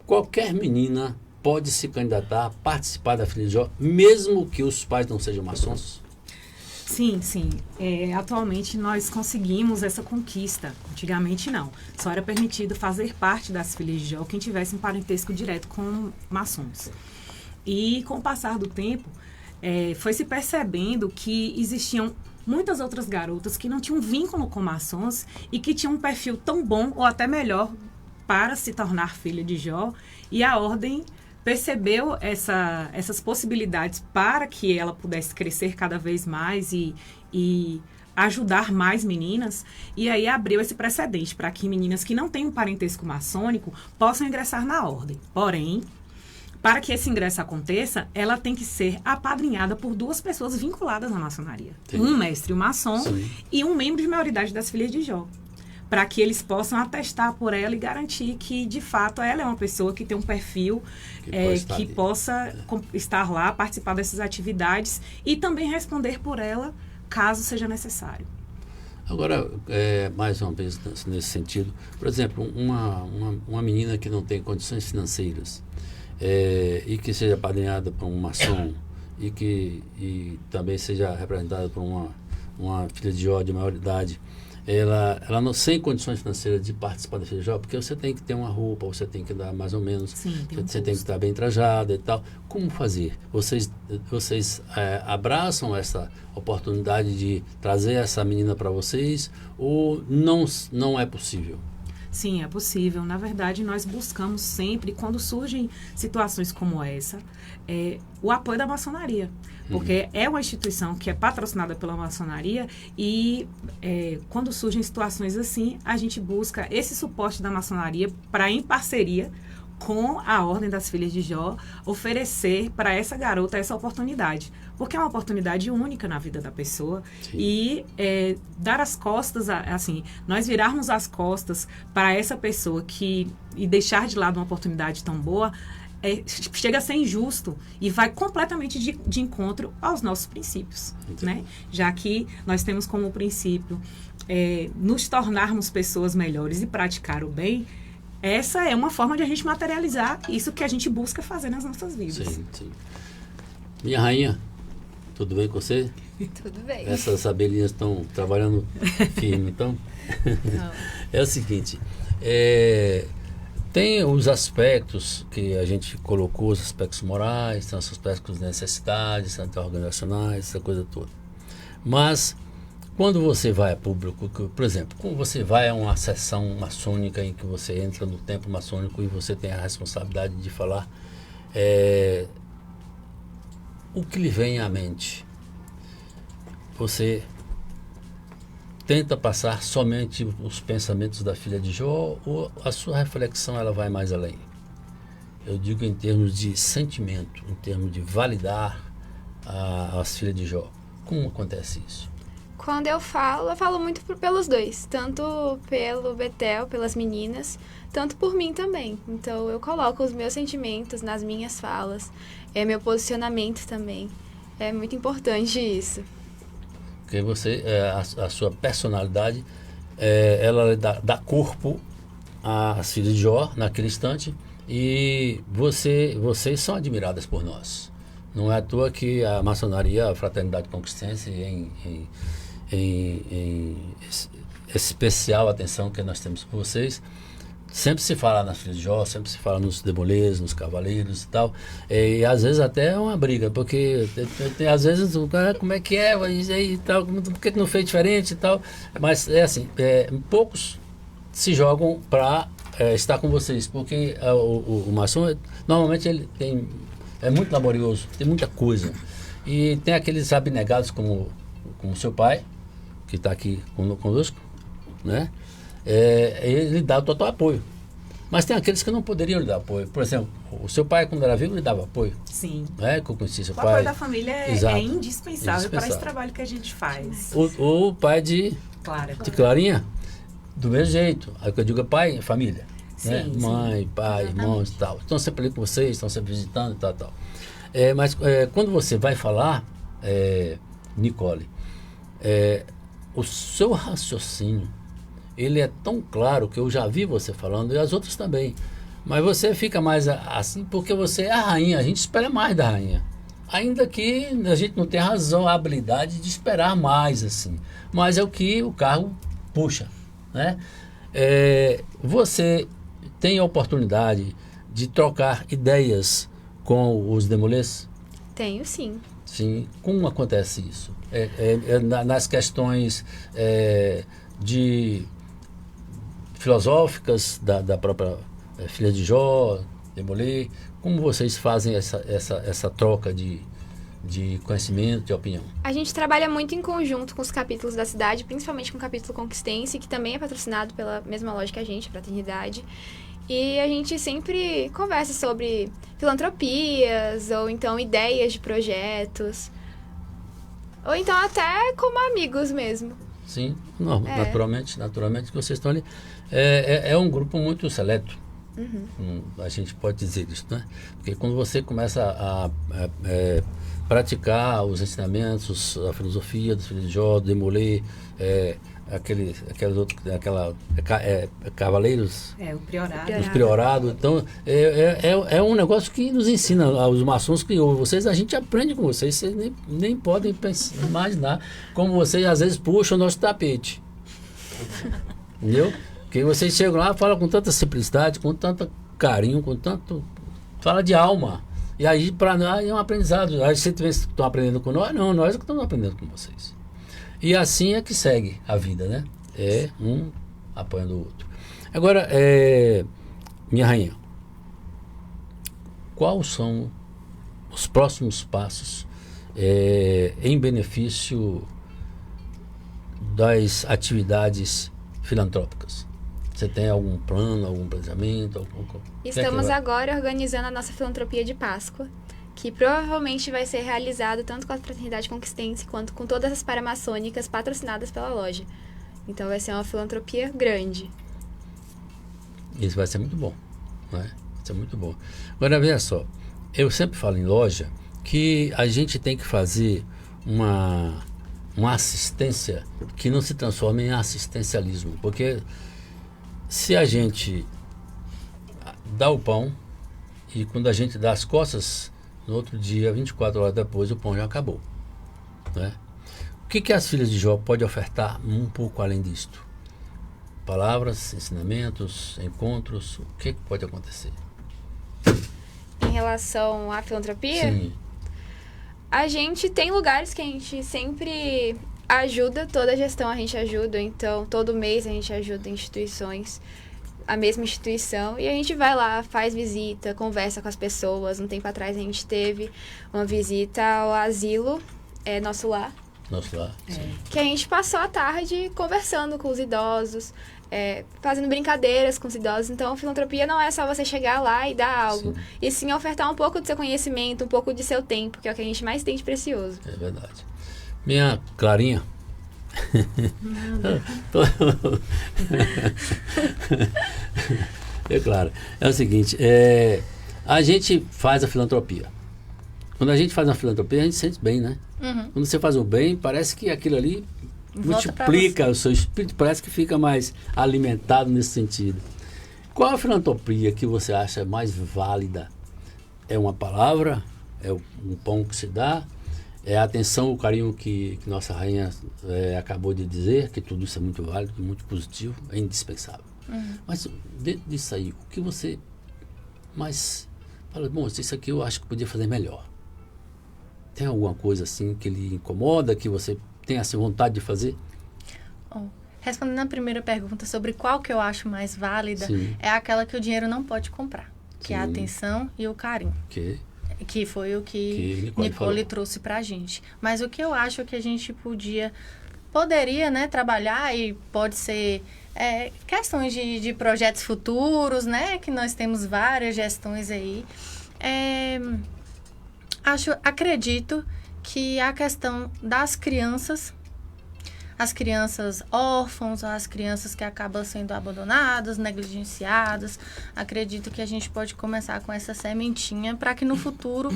Qualquer menina pode se candidatar a participar da filha de Jó, mesmo que os pais não sejam maçons? Sim. Atualmente nós conseguimos essa conquista. Antigamente não. Só era permitido fazer parte das filhas de Jó quem tivesse um parentesco direto com maçons. E com o passar do tempo, foi se percebendo que existiam muitas outras garotas que não tinham vínculo com maçons e que tinham um perfil tão bom ou até melhor para se tornar filha de Jó. E a ordem percebeu essas possibilidades para que ela pudesse crescer cada vez mais e ajudar mais meninas, e aí abriu esse precedente para que meninas que não têm um parentesco maçônico possam ingressar na ordem. Porém, para que esse ingresso aconteça, ela tem que ser apadrinhada por duas pessoas vinculadas à maçonaria. Sim. Um mestre, um maçom, sim, e um membro de maioridade das filhas de Jó, para que eles possam atestar por ela e garantir que, de fato, ela é uma pessoa que tem um perfil que possa estar lá, participar dessas atividades e também responder por ela, caso seja necessário. Agora, mais uma vez, nesse sentido, por exemplo, uma menina que não tem condições financeiras e que seja apadrinhada por um maçom e também seja representada por uma filha de Jó de maioridade, ela não sem condições financeiras de participar da filha de Jó, porque você tem que ter uma roupa, você tem que dar mais ou menos, sim, você tem que estar bem trajada e tal. Como fazer? Vocês abraçam essa oportunidade de trazer essa menina para vocês ou não é possível? Sim, é possível. Na verdade, nós buscamos sempre, quando surgem situações como essa, o apoio da maçonaria. Porque é uma instituição que é patrocinada pela maçonaria e quando surgem situações assim, a gente busca esse suporte da maçonaria para, em parceria com a Ordem das Filhas de Jó, oferecer para essa garota essa oportunidade. Porque é uma oportunidade única na vida da pessoa. Sim. E dar as costas, assim, nós virarmos as costas para essa pessoa e deixar de lado uma oportunidade tão boa, chega a ser injusto e vai completamente de encontro aos nossos princípios, né? Já que nós temos como princípio nos tornarmos pessoas melhores e praticar o bem. Essa é uma forma de a gente materializar isso que a gente busca fazer nas nossas vidas. Sim, sim. Minha rainha, tudo bem com você? Tudo bem. Essas abelhinhas estão trabalhando firme, então? Não. É o seguinte, tem os aspectos que a gente colocou, os aspectos morais, tem os aspectos de necessidades, organizacionais, essa coisa toda. Mas, quando você vai a público, por exemplo, quando você vai a uma sessão maçônica em que você entra no templo maçônico e você tem a responsabilidade de falar o que lhe vem à mente, você tenta passar somente os pensamentos da filha de Jó ou a sua reflexão ela vai mais além? Eu digo em termos de sentimento, em termos de validar as filhas de Jó. Como acontece isso? Quando eu falo muito pelos dois, tanto pelo Betel, pelas meninas, tanto por mim também. Então eu coloco os meus sentimentos nas minhas falas, meu posicionamento também. É muito importante isso. Porque você, a sua personalidade, ela dá corpo às filhas de Jó naquele instante e vocês são admiradas por nós. Não é à toa que a maçonaria, a fraternidade conquistense, em especial atenção que nós temos por vocês, sempre se fala nas filhas de Jó, sempre se fala nos demolês, nos cavaleiros e tal, e às vezes até é uma briga, porque às vezes o cara, como é que é, e tal, por que não fez diferente e tal, mas é assim, poucos se jogam para estar com vocês, porque o maçom, normalmente ele é muito laborioso, tem muita coisa, e tem aqueles abnegados como seu pai, que está aqui conosco, né? Ele dá o total apoio. Mas tem aqueles que não poderiam lhe dar apoio. Por exemplo, o seu pai, quando era vivo, lhe dava apoio. Sim. Né? Que eu conheci seu pai. O apoio da família é indispensável para esse trabalho que a gente faz. O pai de Clarinha, do mesmo jeito. Aí que eu digo é pai, família. Sim, né? sim. Mãe, pai, irmãos e tal. Estão sempre ali com vocês, estão sempre visitando e tal. Mas quando você vai falar, Nicole, o seu raciocínio, ele é tão claro que eu já vi você falando e as outras também. Mas você fica mais assim porque você é a rainha, a gente espera mais da rainha. Ainda que a gente não tenha razão, a habilidade de esperar mais assim. Mas é o que o cargo puxa, né? Você tem a oportunidade de trocar ideias com os demolês? Tenho, sim. Sim. Como acontece isso? Nas questões de filosóficas da própria filha de Jó, Demolê, como vocês fazem essa troca de conhecimento, de opinião? A gente trabalha muito em conjunto com os capítulos da cidade, principalmente com o capítulo Conquistense, que também é patrocinado pela mesma loja que a gente, Fraternidade. E a gente sempre conversa sobre filantropias, ou então ideias de projetos, ou então até como amigos mesmo. Sim, não, naturalmente que vocês estão ali. É um grupo muito seleto. Uhum. A gente pode dizer isso, né? Porque quando você começa a praticar os ensinamentos, a filosofia dos filhos de Jó, do Demolê, cavaleiros, o priorado. Os priorados. Então, é um negócio que nos ensina, os maçons que ouvem vocês, a gente aprende com vocês nem podem imaginar como vocês às vezes puxam o nosso tapete. Entendeu? Porque vocês chegam lá, falam com tanta simplicidade, com tanto carinho, fala de alma. E aí, para nós, é um aprendizado. Aí vocês estão aprendendo com nós? Não, nós que estamos aprendendo com vocês. E assim é que segue a vida, né? Um apoiando o outro. Agora, minha rainha, quais são os próximos passos em benefício das atividades filantrópicas? Você tem algum plano, algum planejamento? Estamos agora organizando a nossa filantropia de Páscoa, que provavelmente vai ser realizado tanto com a Fraternidade Conquistense quanto com todas as paramaçônicas patrocinadas pela loja. Então vai ser uma filantropia grande. Isso vai ser muito bom, né? Vai ser muito bom. Agora, veja só, eu sempre falo em loja que a gente tem que fazer uma assistência que não se transforme em assistencialismo, porque se a gente dá o pão e quando a gente dá as costas, no outro dia, 24 horas depois, o pão já acabou, né? O que as filhas de Jó podem ofertar um pouco além disto? Palavras, ensinamentos, encontros, o que pode acontecer? Em relação à filantropia? Sim. A gente tem lugares que a gente sempre ajuda, toda a gestão a gente ajuda, então todo mês a gente ajuda instituições, a mesma instituição, e a gente vai lá, faz visita, conversa com as pessoas. Um tempo atrás a gente teve uma visita ao asilo, Nosso Lar. Nosso Lar, sim. Que a gente passou a tarde conversando com os idosos, fazendo brincadeiras com os idosos. Então, a filantropia não é só você chegar lá e dar algo, Sim. e sim ofertar um pouco do seu conhecimento, um pouco de seu tempo, que é o que a gente mais tem de precioso. É verdade. Minha Clarinha. Claro. É o seguinte, a gente faz a filantropia. Quando a gente faz uma filantropia, a gente se sente bem, né? Uhum. Quando você faz o bem, parece que aquilo ali Volta multiplica o seu espírito, parece que fica mais alimentado nesse sentido. Qual a filantropia que você acha mais válida? É uma palavra? É um pão que se dá? É a atenção, o carinho que nossa rainha acabou de dizer, que tudo isso é muito válido, muito positivo, é indispensável. Uhum. Mas dentro disso aí, o que você mais fala, bom, isso aqui eu acho que podia fazer melhor? Tem alguma coisa assim que lhe incomoda, que você tem essa vontade de fazer? Respondendo a primeira pergunta sobre qual que eu acho mais válida, Sim. é aquela que o dinheiro não pode comprar, que é a Sim. atenção e o carinho. Que foi o que Nicole trouxe pra gente. Mas o que eu acho que a gente poderia, né, trabalhar, e pode ser questões de projetos futuros, né, que nós temos várias gestões aí. Acredito que a questão das crianças, as crianças órfãos, as crianças que acabam sendo abandonadas, negligenciadas, acredito que a gente pode começar com essa sementinha para que no futuro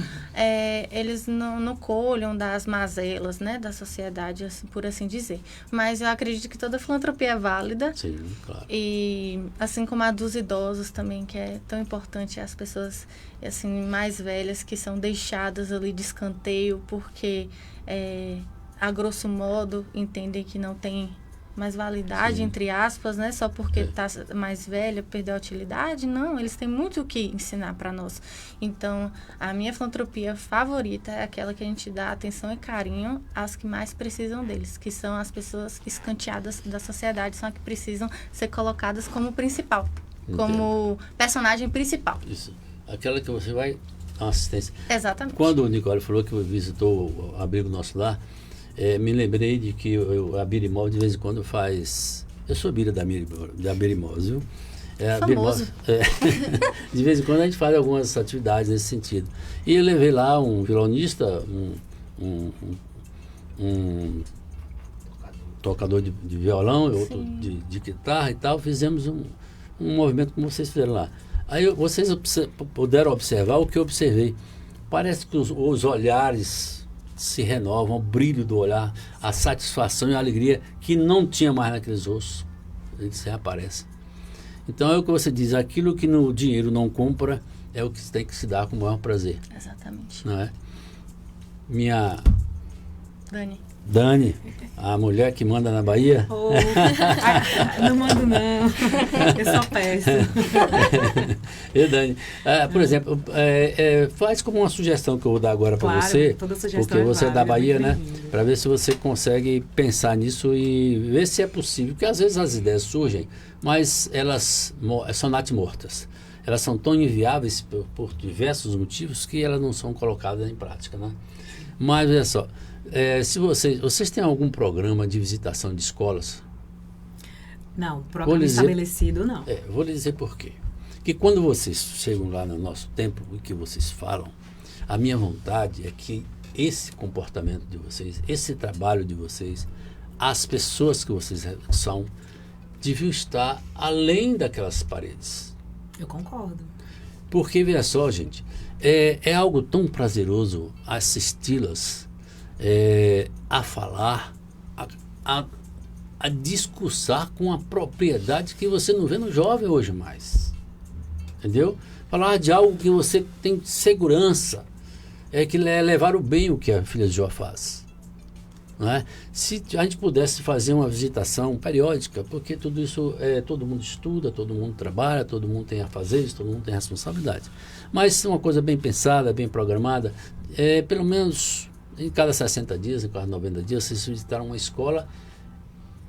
eles não colham das mazelas, né, da sociedade, assim, por assim dizer. Mas eu acredito que toda filantropia é válida. Sim, claro. E assim como a dos idosos também, que é tão importante, as pessoas assim, mais velhas que são deixadas ali de escanteio porque a grosso modo, entendem que não tem mais validade, Sim. entre aspas, né? Só porque está mais velha, perdeu a utilidade. Não, eles têm muito o que ensinar para nós. Então, a minha filantropia favorita é aquela que a gente dá atenção e carinho às que mais precisam deles, que são as pessoas escanteadas da sociedade, são as que precisam ser colocadas como principal, como personagem principal. Isso. Aquela que você vai dar uma assistência. Exatamente. Quando o Nicole falou que visitou o Abrigo Nosso Lar, me lembrei de que a Birimol de vez em quando faz... Eu sou Bira da Birimol, viu? Famoso. De vez em quando a gente faz algumas atividades nesse sentido. E eu levei lá um violonista, um tocador de violão, outro de guitarra e tal. Fizemos um movimento como vocês fizeram lá. Aí vocês puderam observar o que eu observei. Parece que os olhares se renovam, o brilho do olhar, a satisfação e a alegria que não tinha mais naqueles ossos, eles reaparecem. Então é o que você diz, aquilo que no dinheiro não compra é o que tem que se dar com o maior prazer. Exatamente. Não é? Minha Dani, a mulher que manda na Bahia? Oh, não mando não, eu só peço. E Dani, por exemplo, faz como uma sugestão que eu vou dar agora para você, toda sugestão porque você é da Bahia, né? bem-vinda. Para ver se você consegue pensar nisso e ver se é possível, porque às vezes as ideias surgem, mas elas são natimortas. Elas são tão inviáveis por diversos motivos que elas não são colocadas em prática, né? Mas olha só, se vocês têm algum programa de visitação de escolas? Não, programa estabelecido não. Vou lhe dizer por quê. Que quando vocês chegam lá no nosso templo e que vocês falam, a minha vontade é que esse comportamento de vocês, esse trabalho de vocês, as pessoas que vocês são, deviam estar além daquelas paredes. Eu concordo. Porque, veja só, gente, é algo tão prazeroso assisti-las a falar, a discursar com a propriedade que você não vê no jovem hoje mais. Entendeu? Falar de algo que você tem segurança, que é levar o bem o que a filha de Jó faz. Não é? Se a gente pudesse fazer uma visitação periódica, porque tudo isso, todo mundo estuda, todo mundo trabalha, todo mundo tem afazeres, todo mundo tem responsabilidade. Mas uma coisa bem pensada, bem programada, pelo menos em cada 60 dias, em cada 90 dias, vocês visitaram uma escola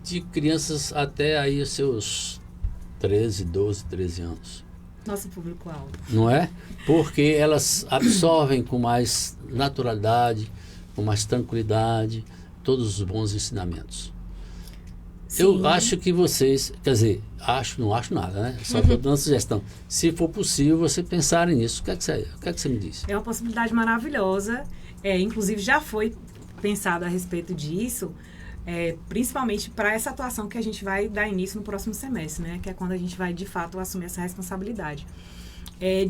de crianças até aí os seus 13, 12, 13 anos. Nosso público-alvo. Não é? Porque elas absorvem com mais naturalidade, com mais tranquilidade, todos os bons ensinamentos. Sim. Eu acho que vocês, quer dizer, não acho nada, né? Só estou dando sugestão. Se for possível, você pensarem nisso. O que é que você me diz? É uma possibilidade maravilhosa. Inclusive, já foi pensado a respeito disso, principalmente para essa atuação que a gente vai dar início no próximo semestre, né? Que é quando a gente vai, de fato, assumir essa responsabilidade.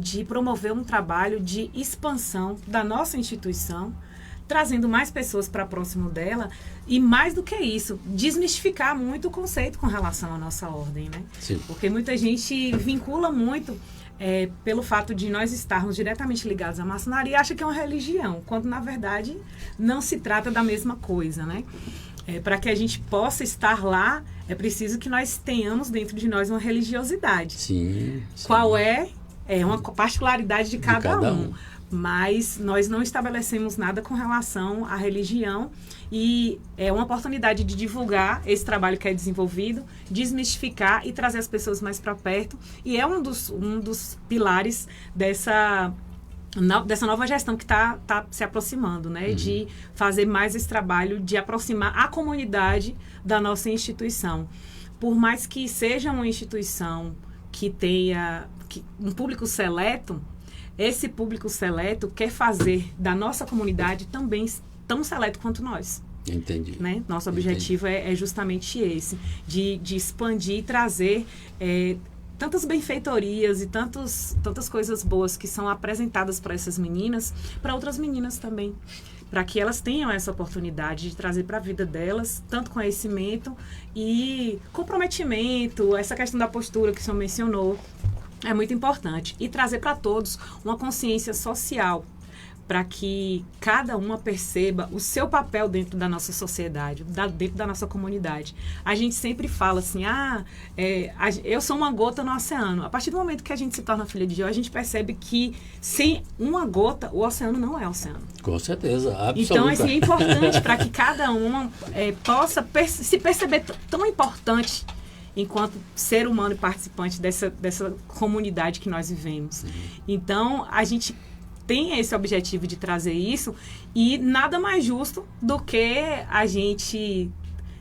De promover um trabalho de expansão da nossa instituição, trazendo mais pessoas para próximo dela e, mais do que isso, desmistificar muito o conceito com relação à nossa ordem, né? Sim. Porque muita gente vincula muito pelo fato de nós estarmos diretamente ligados à maçonaria e acha que é uma religião, quando, na verdade, não se trata da mesma coisa, né? Para que a gente possa estar lá, é preciso que nós tenhamos dentro de nós uma religiosidade. Sim. Qual é uma particularidade de cada um. Mas nós não estabelecemos nada com relação à religião e é uma oportunidade de divulgar esse trabalho que é desenvolvido, desmistificar e trazer as pessoas mais para perto. E é um dos pilares dessa nova gestão que está se aproximando, né? De fazer mais esse trabalho de aproximar a comunidade da nossa instituição. Por mais que seja uma instituição que tenha um público seleto, esse público seleto quer fazer da nossa comunidade também tão seleto quanto nós. Entendi. Né? Nosso objetivo é justamente esse, de expandir e trazer tantas benfeitorias e tantas coisas boas que são apresentadas para essas meninas, para outras meninas também, para que elas tenham essa oportunidade de trazer para a vida delas tanto conhecimento e comprometimento, essa questão da postura que o senhor mencionou, é muito importante. E trazer para todos uma consciência social, para que cada uma perceba o seu papel dentro da nossa sociedade, dentro da nossa comunidade. A gente sempre fala assim, eu sou uma gota no oceano. A partir do momento que a gente se torna filha de Jó, a gente percebe que sem uma gota, o oceano não é oceano. Com certeza, absoluta. Então, assim, é importante para que cada uma possa se perceber tão importante enquanto ser humano e participante dessa comunidade que nós vivemos. Então, a gente tem esse objetivo de trazer isso e nada mais justo do que a gente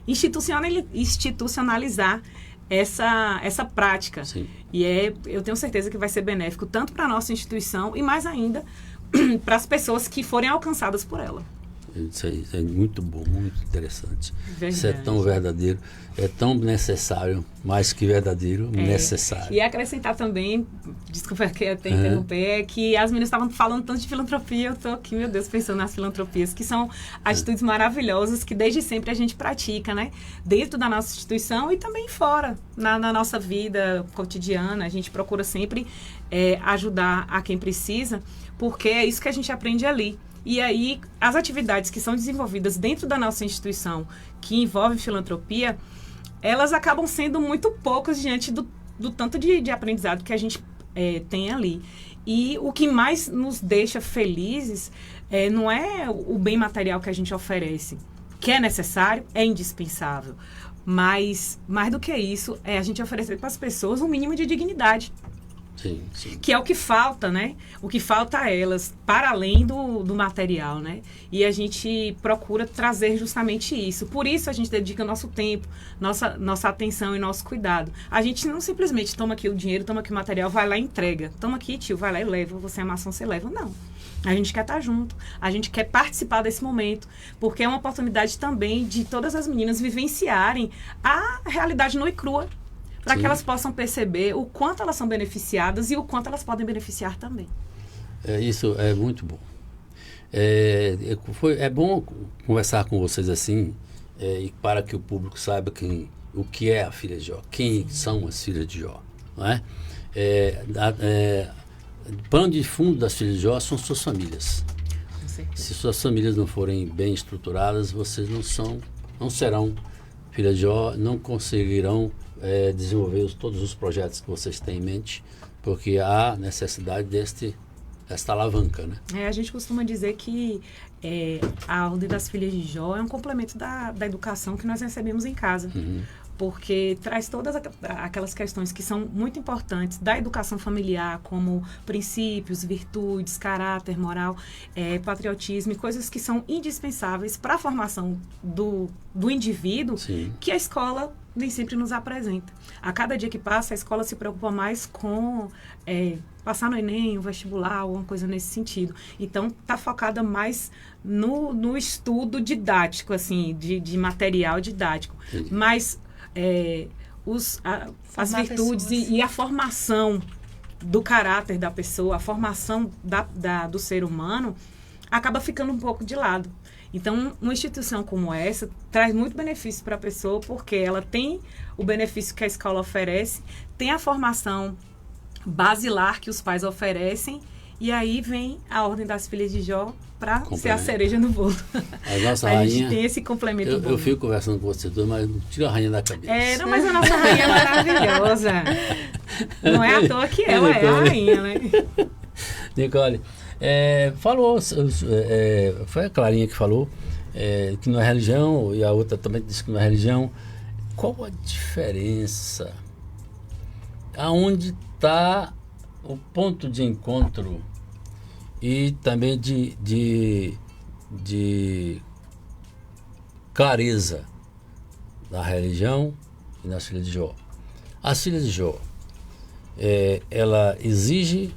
institucionalizar essa prática. Sim. E eu tenho certeza que vai ser benéfico tanto para a nossa instituição e mais ainda para as pessoas que forem alcançadas por ela. Isso aí é muito bom, muito interessante. Verdade. Isso é tão verdadeiro, é tão necessário, mais que verdadeiro, necessário. E acrescentar também, desculpa que até interromper, que as meninas estavam falando tanto de filantropia, eu estou aqui, meu Deus, pensando nas filantropias, que são atitudes maravilhosas que desde sempre a gente pratica, né? Dentro da nossa instituição e também fora, na nossa vida cotidiana, a gente procura sempre ajudar a quem precisa, porque é isso que a gente aprende ali. E aí, as atividades que são desenvolvidas dentro da nossa instituição, que envolvem filantropia, elas acabam sendo muito poucas diante do tanto de aprendizado que a gente tem ali. E o que mais nos deixa felizes não é o bem material que a gente oferece, que é necessário, é indispensável. Mas, mais do que isso, é a gente oferecer para as pessoas um mínimo de dignidade. Sim, sim. Que é o que falta, né? O que falta a elas, para além do material, né? E a gente procura trazer justamente isso. Por isso a gente dedica nosso tempo, nossa atenção e nosso cuidado. A gente não simplesmente toma aqui o dinheiro, toma aqui o material, vai lá e entrega. Toma aqui, tio, vai lá e leva. Você é maçom, você leva. Não. A gente quer estar junto, a gente quer participar desse momento, porque é uma oportunidade também de todas as meninas vivenciarem a realidade nua e crua, para que elas possam perceber o quanto elas são beneficiadas e o quanto elas podem beneficiar também. Isso é muito bom. É bom conversar com vocês assim, e para que o público saiba o que é a filha de Jó, quem são as filhas de Jó. Não é? O pano de fundo das filhas de Jó são suas famílias. Se suas famílias não forem bem estruturadas, vocês não serão filhas de Jó, não conseguirão desenvolver todos os projetos que vocês têm em mente, porque há necessidade desta alavanca, né? A gente costuma dizer que a Ordem das Filhas de Jó é um complemento da educação que nós recebemos em casa. Uhum. Porque traz todas aquelas questões que são muito importantes da educação familiar, como princípios, virtudes, caráter, moral, patriotismo, e coisas que são indispensáveis para a formação do indivíduo. Sim. Que a escola nem sempre nos apresenta. A cada dia que passa, a escola se preocupa mais com passar no Enem, o vestibular, alguma coisa nesse sentido. Então, está focada mais no estudo didático, assim, de material didático. Entendi. Mas as virtudes e a formação do caráter da pessoa, a formação do ser humano, acaba ficando um pouco de lado. Então, uma instituição como essa traz muito benefício para a pessoa, porque ela tem o benefício que a escola oferece, tem a formação basilar que os pais oferecem, e aí vem a Ordem das Filhas de Jó para ser a cereja no bolo. A gente tem esse complemento bom. Eu fico conversando com você, mas não tira a rainha da cabeça. Mas a nossa rainha é maravilhosa. Não é à toa que ela é a rainha, né? Nicole, foi a Clarinha que falou que não é religião, e a outra também disse que não é religião. Qual a diferença? Aonde está o ponto de encontro e também de clareza da religião e nas filhas de Jó? As filhas de Jó, ela exige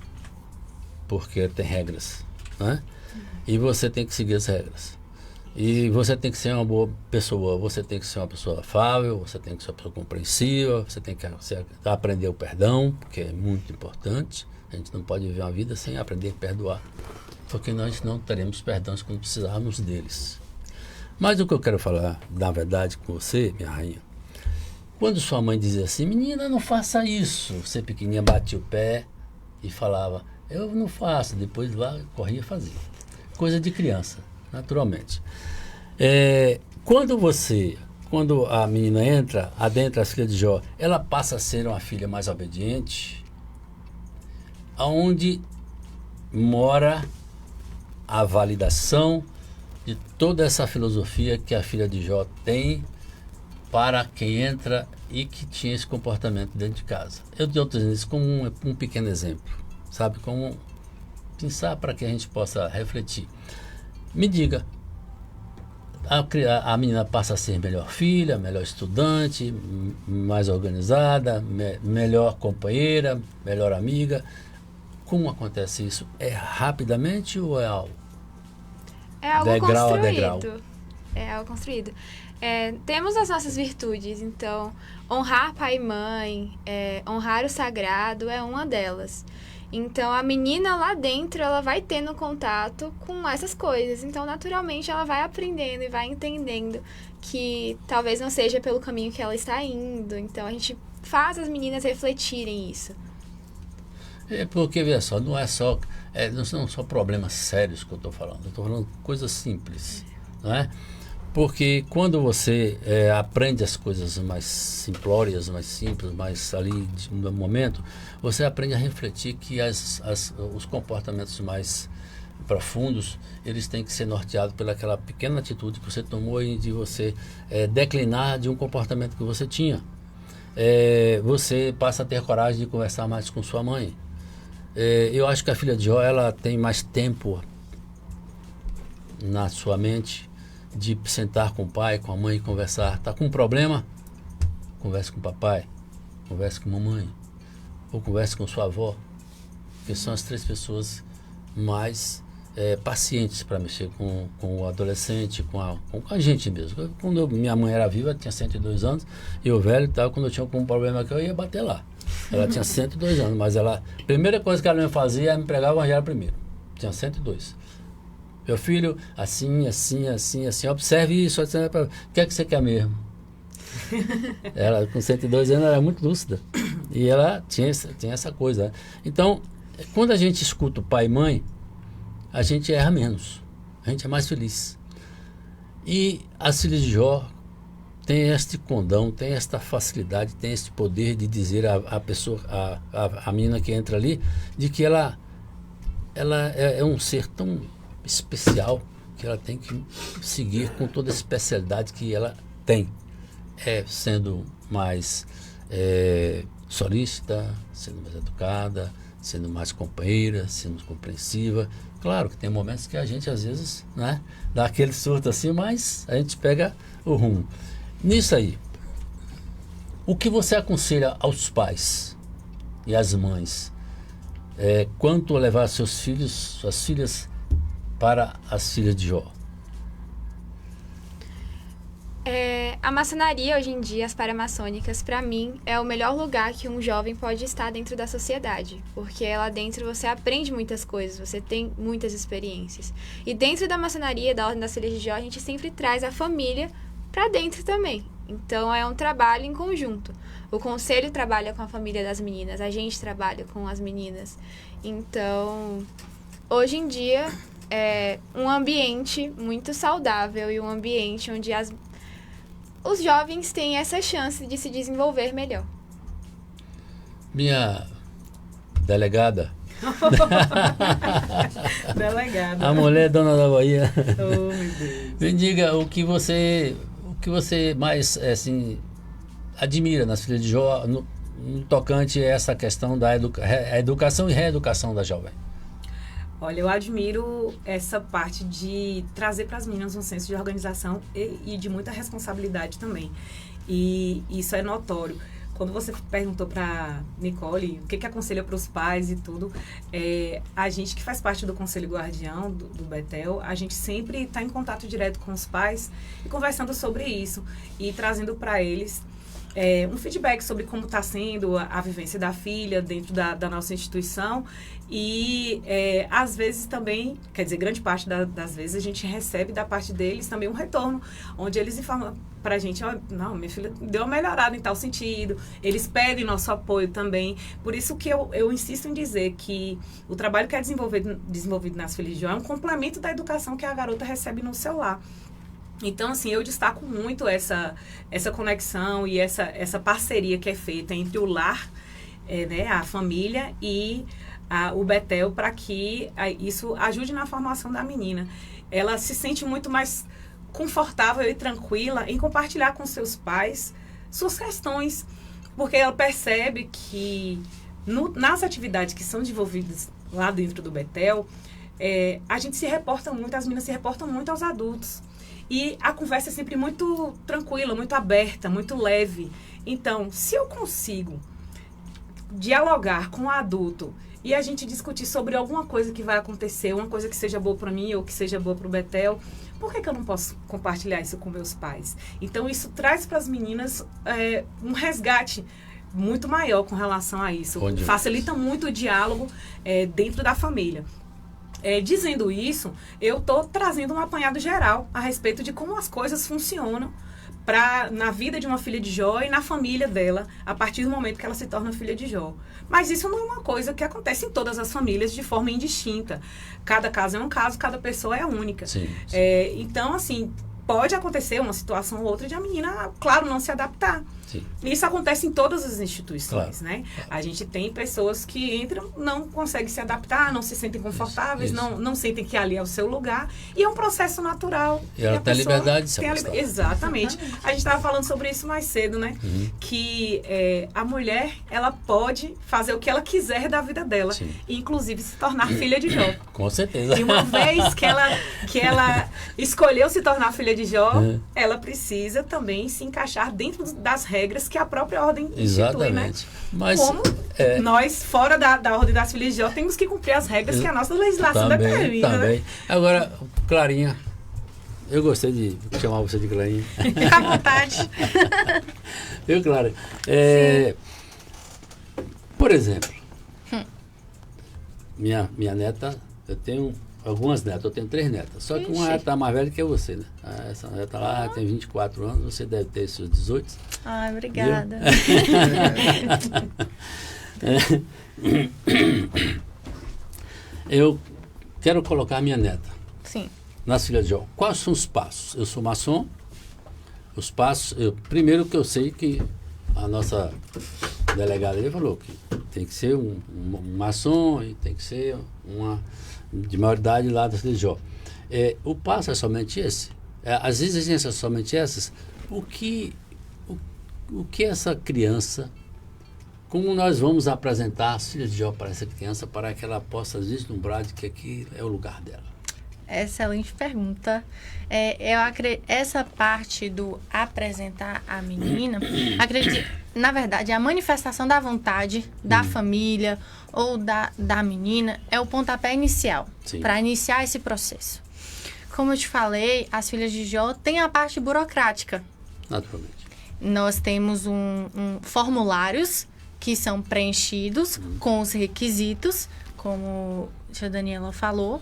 porque tem regras, né? E você tem que seguir as regras. E você tem que ser uma boa pessoa, você tem que ser uma pessoa afável, você tem que ser uma pessoa compreensiva, você tem que aprender o perdão, porque é muito importante. A gente não pode viver uma vida sem aprender a perdoar, porque nós não teremos perdões quando precisarmos deles. Mas o que eu quero falar, na verdade, com você, minha rainha, quando sua mãe dizia assim, menina, não faça isso, você pequenininha batia o pé e falava, eu não faço, depois lá corria e fazia. Coisa de criança, naturalmente. Quando a menina adentra as filhas de Jó, ela passa a ser uma filha mais obediente, aonde mora a validação de toda essa filosofia que a filha de Jó tem para quem entra e que tinha esse comportamento dentro de casa. Eu estou dizendo isso como um pequeno exemplo, sabe? Como pensar para que a gente possa refletir. Me diga, a menina passa a ser melhor filha, melhor estudante, mais organizada, melhor companheira, melhor amiga. Como acontece isso? É rapidamente ou é algo? É algo degrau construído. A degrau? É algo construído. Temos as nossas virtudes, então honrar pai e mãe, honrar o sagrado é uma delas. Então, a menina lá dentro, ela vai tendo contato com essas coisas. Então, naturalmente, ela vai aprendendo e vai entendendo que talvez não seja pelo caminho que ela está indo. Então, a gente faz as meninas refletirem isso. Porque, veja só, não é só não são só problemas sérios que eu estou falando. Eu estou falando coisas simples, não é? Porque quando você aprende as coisas mais simplórias, mais simples, mais ali no momento, você aprende a refletir que os comportamentos mais profundos, eles têm que ser norteados pelaquela pequena atitude que você tomou e de você declinar de um comportamento que você tinha. Você passa a ter coragem de conversar mais com sua mãe. Eu acho que a filha de Jó, ela tem mais tempo na sua mente de sentar com o pai, com a mãe e conversar. Está com um problema? Converse com o papai, converse com a mamãe, ou converse com sua avó, que são as 3 pessoas mais pacientes para mexer com o adolescente, com a gente mesmo. Quando minha mãe era viva, ela tinha 102 anos, e eu velho e tal, quando eu tinha algum problema aqui, eu ia bater lá. Ela tinha 102 anos, mas a primeira coisa que ela me fazia era me pregar o evangelho primeiro. Tinha 102. Meu filho, assim, observe isso, o que é que você quer mesmo? Ela, com 102 anos, era muito lúcida. E ela tinha essa coisa. Né? Então, quando a gente escuta o pai e mãe, a gente erra menos. A gente é mais feliz. E as filhas de Jó têm este condão, têm esta facilidade, têm este poder de dizer à pessoa, a menina que entra ali, de que ela é um ser tão especial que ela tem que seguir com toda a especialidade que ela tem, sendo mais solícita, sendo mais educada, sendo mais companheira, sendo compreensiva. Claro que tem momentos que a gente às vezes, né, dá aquele surto assim, mas a gente pega o rumo. Nisso aí, o que você aconselha aos pais e às mães quanto a levar seus filhos, suas filhas para as filhas de Jó? A maçonaria, hoje em dia, as paramaçônicas, para mim, é o melhor lugar que um jovem pode estar dentro da sociedade. Porque lá dentro você aprende muitas coisas, você tem muitas experiências. E dentro da maçonaria, da Ordem das Filhas de Jó, a gente sempre traz a família para dentro também. Então, é um trabalho em conjunto. O conselho trabalha com a família das meninas, a gente trabalha com as meninas. Então, hoje em dia, é um ambiente muito saudável e um ambiente onde os jovens têm essa chance de se desenvolver melhor. Minha delegada. Delegada. A mulher dona da Bahia. Oh, meu Deus. Me diga o que você mais admira nas filhas de Jó no tocante a essa questão da educação e reeducação da jovem. Olha, eu admiro essa parte de trazer para as meninas um senso de organização e de muita responsabilidade também. E isso é notório. Quando você perguntou para Nicole o que aconselha para os pais e tudo, a gente que faz parte do Conselho Guardião, do Betel, a gente sempre está em contato direto com os pais e conversando sobre isso e trazendo para eles um feedback sobre como está sendo a vivência da filha dentro da nossa instituição e às vezes também, quer dizer, grande parte das vezes a gente recebe da parte deles também um retorno, onde eles informam pra gente, não, minha filha deu uma melhorada em tal sentido, eles pedem nosso apoio também, por isso que eu insisto em dizer que o trabalho que é desenvolvido nas filhas de Jó é um complemento da educação que a garota recebe no seu lar. Então, assim, eu destaco muito essa conexão e essa parceria que é feita entre o lar, a família e o Betel, para que isso ajude na formação da menina. Ela se sente muito mais confortável e tranquila em compartilhar com seus pais suas questões, porque ela percebe que nas atividades que são desenvolvidas lá dentro do Betel, a gente se reporta muito, as meninas se reportam muito aos adultos. E a conversa é sempre muito tranquila, muito aberta, muito leve. Então, se eu consigo dialogar com o adulto e a gente discutir sobre alguma coisa que vai acontecer, uma coisa que seja boa para mim ou que seja boa para o Betel, por que eu não posso compartilhar isso com meus pais? Então, isso traz para as meninas um resgate muito maior com relação a isso. Facilita muito o diálogo dentro da família. Dizendo isso, eu estou trazendo um apanhado geral a respeito de como as coisas funcionam na vida de uma filha de Jó e na família dela, a partir do momento que ela se torna filha de Jó. Mas isso não é uma coisa que acontece em todas as famílias de forma indistinta. Cada caso é um caso, cada pessoa é única. Sim. Então, assim, pode acontecer uma situação ou outra de a menina, claro, não se adaptar. Sim. Isso acontece em todas as instituições, Claro. né? A gente tem pessoas que entram, não conseguem se adaptar, não se sentem confortáveis, Isso. Não sentem que ali é o seu lugar. E é um processo natural. E ela a tem a pessoa liberdade de se tem a afastar. Exatamente. A gente estava falando sobre isso mais cedo, né? Que a mulher, ela pode fazer o que ela quiser da vida dela. Sim. E, inclusive, se tornar filha de Jó. Com certeza. E uma vez que ela escolheu se tornar filha de Jó, ela precisa também se encaixar dentro das regras que a própria ordem institui, Exatamente. né? Mas, Como nós, fora da ordem das filhas de Jó, temos que cumprir as regras que a nossa legislação determina. também. Né? Agora, Clarinha, eu gostei de chamar você de Clarinha. Fica à vontade. Viu, Clara? Por exemplo, minha neta, eu tenho algumas netas, eu tenho 3 netas. Só que uma já está mais velha que você, né? Essa neta lá tem 24 anos, você deve ter seus 18. Ai, obrigada. Eu quero colocar a minha neta Sim. nas filhas de Jó. Quais são os passos? Eu sou maçom. Os passos, primeiro que eu sei que a nossa delegada ali falou que tem que ser um maçom e tem que ser uma de maioridade lá da filha de Jó. O passo é somente esse? As exigências são somente essas? O que essa criança, como nós vamos apresentar as filhas de Jó para essa criança para que ela possa vislumbrar de que aqui é o lugar dela? Excelente pergunta. Eu acredito, essa parte do apresentar a menina, acredito, na verdade, a manifestação da vontade da família ou da menina é o pontapé inicial para iniciar esse processo. Como eu te falei, as filhas de Jó têm a parte burocrática. Naturalmente. Nós temos formulários que são preenchidos com os requisitos, como a tia Daniela falou.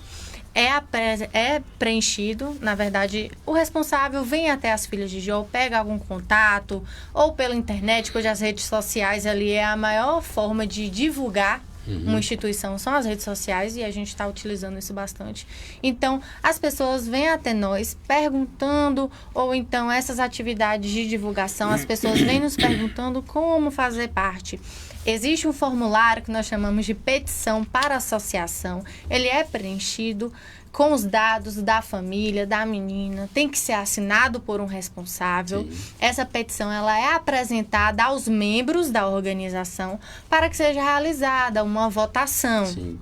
É preenchido, na verdade, o responsável vem até as filhas de Jó, pega algum contato, ou pela internet, hoje as redes sociais ali é a maior forma de divulgar uma instituição, são as redes sociais, e a gente está utilizando isso bastante. Então, as pessoas vêm até nós perguntando, ou então essas atividades de divulgação, as pessoas vêm nos perguntando como fazer parte. Existe um formulário que nós chamamos de petição para associação. Ele é preenchido com os dados da família, da menina. Tem que ser assinado por um responsável. Sim. Essa petição ela é apresentada aos membros da organização para que seja realizada uma votação. Sim.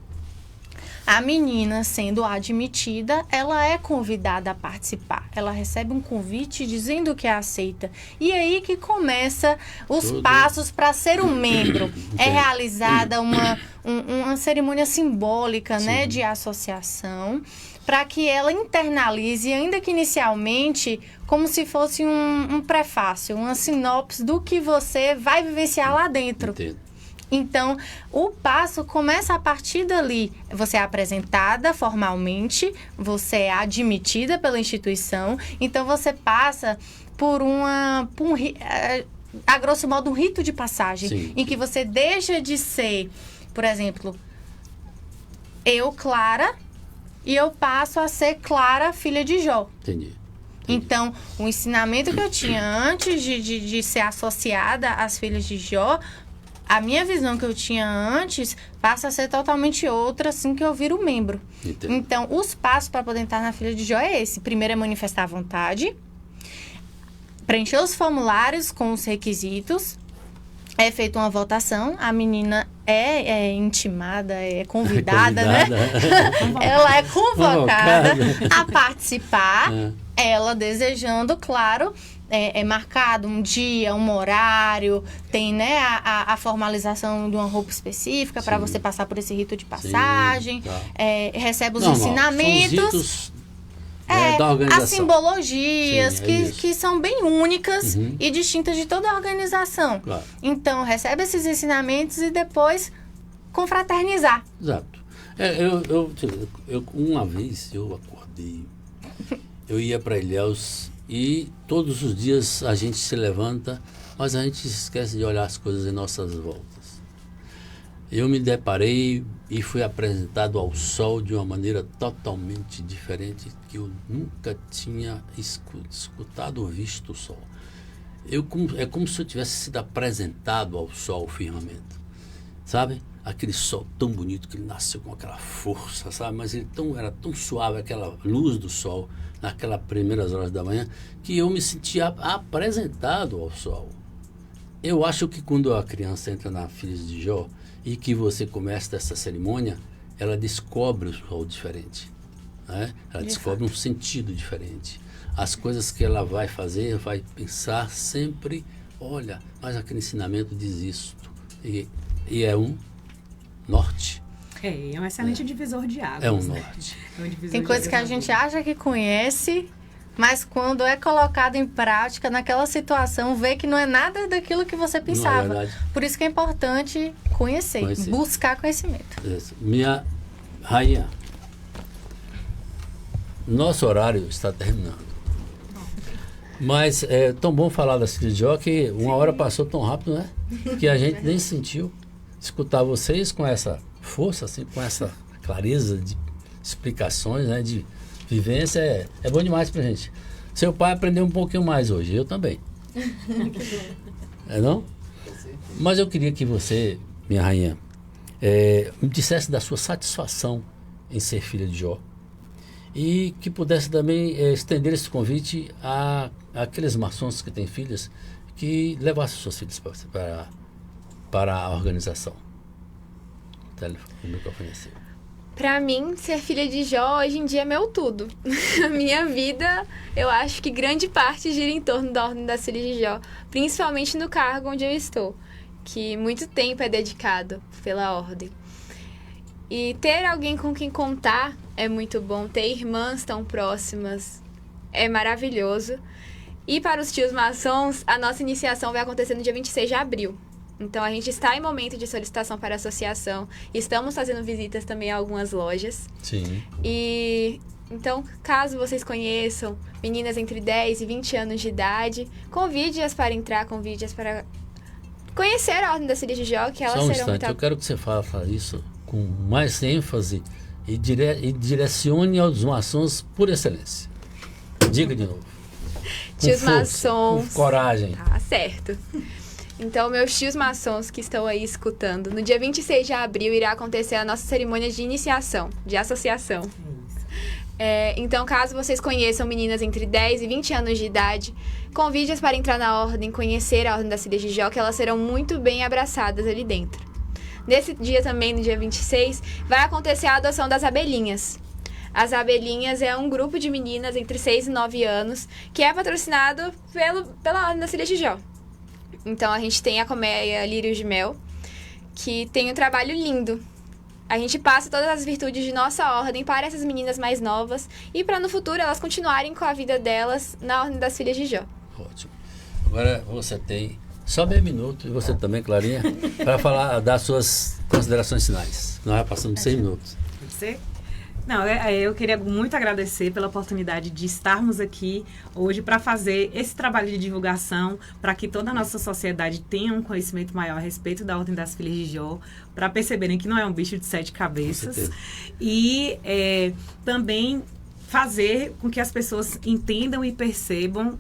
A menina, sendo admitida, ela é convidada a participar. Ela recebe um convite dizendo que é aceita. E aí que começa os passos para ser um membro. É realizada uma cerimônia simbólica, né, de associação, para que ela internalize, ainda que inicialmente, como se fosse um prefácio, uma sinopse do que você vai vivenciar lá dentro. Entendo. Então, o passo começa a partir dali. Você é apresentada formalmente, você é admitida pela instituição, então você passa por a grosso modo, um rito de passagem, em que você deixa de ser, por exemplo, eu, Clara, e eu passo a ser Clara, filha de Jó. Entendi. Então, o ensinamento que eu tinha antes de ser associada às filhas de Jó, a minha visão que eu tinha antes passa a ser totalmente outra assim que eu viro membro. Entendo. Então, os passos para poder entrar na filha de Jó é esse. Primeiro é manifestar a vontade, preencher os formulários com os requisitos, é feita uma votação, a menina é intimada, é convidada, né? Ela é convocada a participar, ela desejando, claro. É marcado um dia, um horário, tem, né, a formalização de uma roupa específica para você passar por esse rito de passagem, recebe os ensinamentos, da organização. As simbologias que são bem únicas e distintas de toda a organização. Claro. Então, recebe esses ensinamentos e depois confraternizar. Exato. Uma vez eu acordei, eu ia para Ilhéus E todos os dias a gente se levanta, mas a gente esquece de olhar as coisas em nossas voltas. Eu me deparei e fui apresentado ao sol de uma maneira totalmente diferente, que eu nunca tinha escutado ou visto o sol. É como se eu tivesse sido apresentado ao sol, ao firmamento, sabe? Aquele sol tão bonito que ele nasceu com aquela força, sabe? Mas ele era tão suave, aquela luz do sol, naquelas primeiras horas da manhã, que eu me sentia apresentado ao sol. Eu acho que quando a criança entra na Filhas de Jó e que você começa essa cerimônia, ela descobre o sol diferente, né? Ela descobre um sentido diferente. As coisas que ela vai fazer, vai pensar sempre, olha, mas aquele ensinamento diz isto. E é um norte. É um excelente divisor de águas. É um norte. É um divisor Tem de coisas que a águas. gente acha que conhece, mas quando é colocado em prática, naquela situação, vê que não é nada daquilo que você pensava. verdade. Por isso que é importante conhecer. Buscar conhecimento. Isso. Minha rainha, nosso horário está terminando. Mas é tão bom falar das Filhas de Jó que uma hora passou tão rápido, né? Que a gente nem sentiu. Escutar vocês com essa força, assim, com essa clareza de explicações, né? De vivência, é bom demais pra gente. Seu pai aprendeu um pouquinho mais hoje, eu também. É não? Mas eu queria que você, minha rainha, me dissesse da sua satisfação em ser filha de Jó. E que pudesse também estender esse convite àqueles maçons que têm filhas, que levassem suas filhas para a organização. O microfone é seu. Pra mim, ser filha de Jó hoje em dia é meu tudo. A minha vida, eu acho que grande parte gira em torno da Ordem das Filhas de Jó, principalmente no cargo onde eu estou, que muito tempo é dedicado pela Ordem. E ter alguém com quem contar é muito bom, ter irmãs tão próximas é maravilhoso. E para os tios maçons, a nossa iniciação vai acontecer no dia 26 de abril. Então, a gente está em momento de solicitação para a associação. Estamos fazendo visitas também a algumas lojas. Sim. E, então, caso vocês conheçam meninas entre 10 e 20 anos de idade, convide-as para entrar, convide-as para conhecer a Ordem das Filhas de Jó, que elas Só um serão instante, eu quero que você fale isso com mais ênfase e direcione aos maçons por excelência. Diga de novo. Tios força, maçons. com coragem. Tá certo. Então, meus tios maçons que estão aí escutando, no dia 26 de abril irá acontecer a nossa cerimônia de iniciação, de associação. Então, caso vocês conheçam meninas entre 10 e 20 anos de idade, convide-as para entrar na Ordem, conhecer a Ordem das Filhas de Jó, que elas serão muito bem abraçadas ali dentro. Nesse dia também, no dia 26, vai acontecer a adoção das abelhinhas. As abelhinhas é um grupo de meninas entre 6 e 9 anos que é patrocinado pela Ordem das Filhas de Jó. Então, a gente tem a colmeia Lírios de Mel, que tem um trabalho lindo. A gente passa todas as virtudes de nossa ordem para essas meninas mais novas e para no futuro elas continuarem com a vida delas na Ordem das Filhas de Jó. Ótimo. Agora você tem só meio minuto, e você também, Clarinha, para falar das suas considerações finais. Nós já passamos 6 minutos. Pode ser? Não, eu queria muito agradecer pela oportunidade de estarmos aqui hoje para fazer esse trabalho de divulgação, para que toda a nossa sociedade tenha um conhecimento maior a respeito da Ordem das Filhas de Jó, para perceberem que não é um bicho de 7 cabeças. E também fazer com que as pessoas entendam e percebam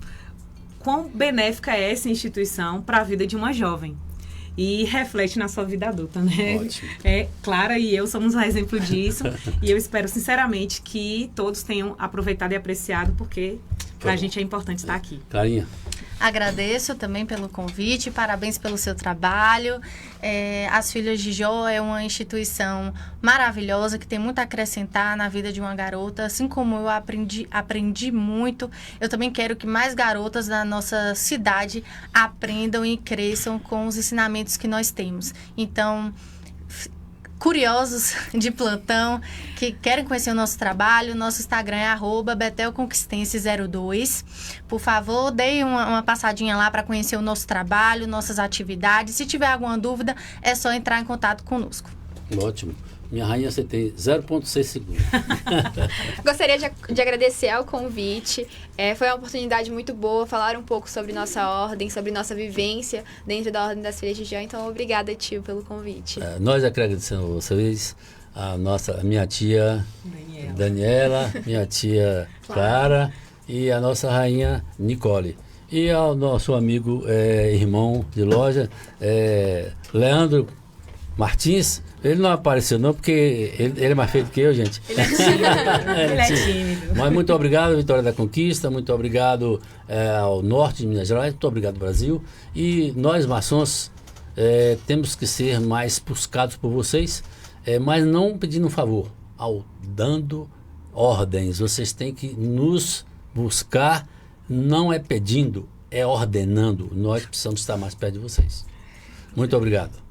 quão benéfica é essa instituição para a vida de uma jovem. E reflete na sua vida adulta, né? Ótimo. Clara e eu somos um exemplo disso. E eu espero, sinceramente, que todos tenham aproveitado e apreciado, porque pra gente é importante estar aqui. Clarinha. Agradeço também pelo convite, parabéns pelo seu trabalho. As Filhas de Jó é uma instituição maravilhosa que tem muito a acrescentar na vida de uma garota. Assim como eu aprendi muito, eu também quero que mais garotas da nossa cidade aprendam e cresçam com os ensinamentos que nós temos. Então, curiosos de plantão, que querem conhecer o nosso trabalho, nosso Instagram é @betelconquistense02. Por favor, deem uma passadinha lá para conhecer o nosso trabalho, nossas atividades. Se tiver alguma dúvida, é só entrar em contato conosco. Ótimo. Minha rainha, você tem 0,6 segundos. Gostaria de agradecer ao convite. Foi uma oportunidade muito boa falar um pouco sobre nossa ordem, sobre nossa vivência dentro da Ordem das Filhas de Jó. Então, obrigada, tio, pelo convite. Nós agradecemos a vocês, a minha tia Daniela, minha tia Clara e a nossa rainha Nicole. E ao nosso amigo, irmão de loja, Leandro Martins. Ele não apareceu não, porque ele é mais feio do que eu, gente. Ele é tímido. Ele é tímido. Mas muito obrigado, Vitória da Conquista, muito obrigado ao norte de Minas Gerais, muito obrigado, Brasil. E nós, maçons, temos que ser mais buscados por vocês, mas não pedindo um favor, dando ordens. Vocês têm que nos buscar, não é pedindo, é ordenando. Nós precisamos estar mais perto de vocês. Muito obrigado.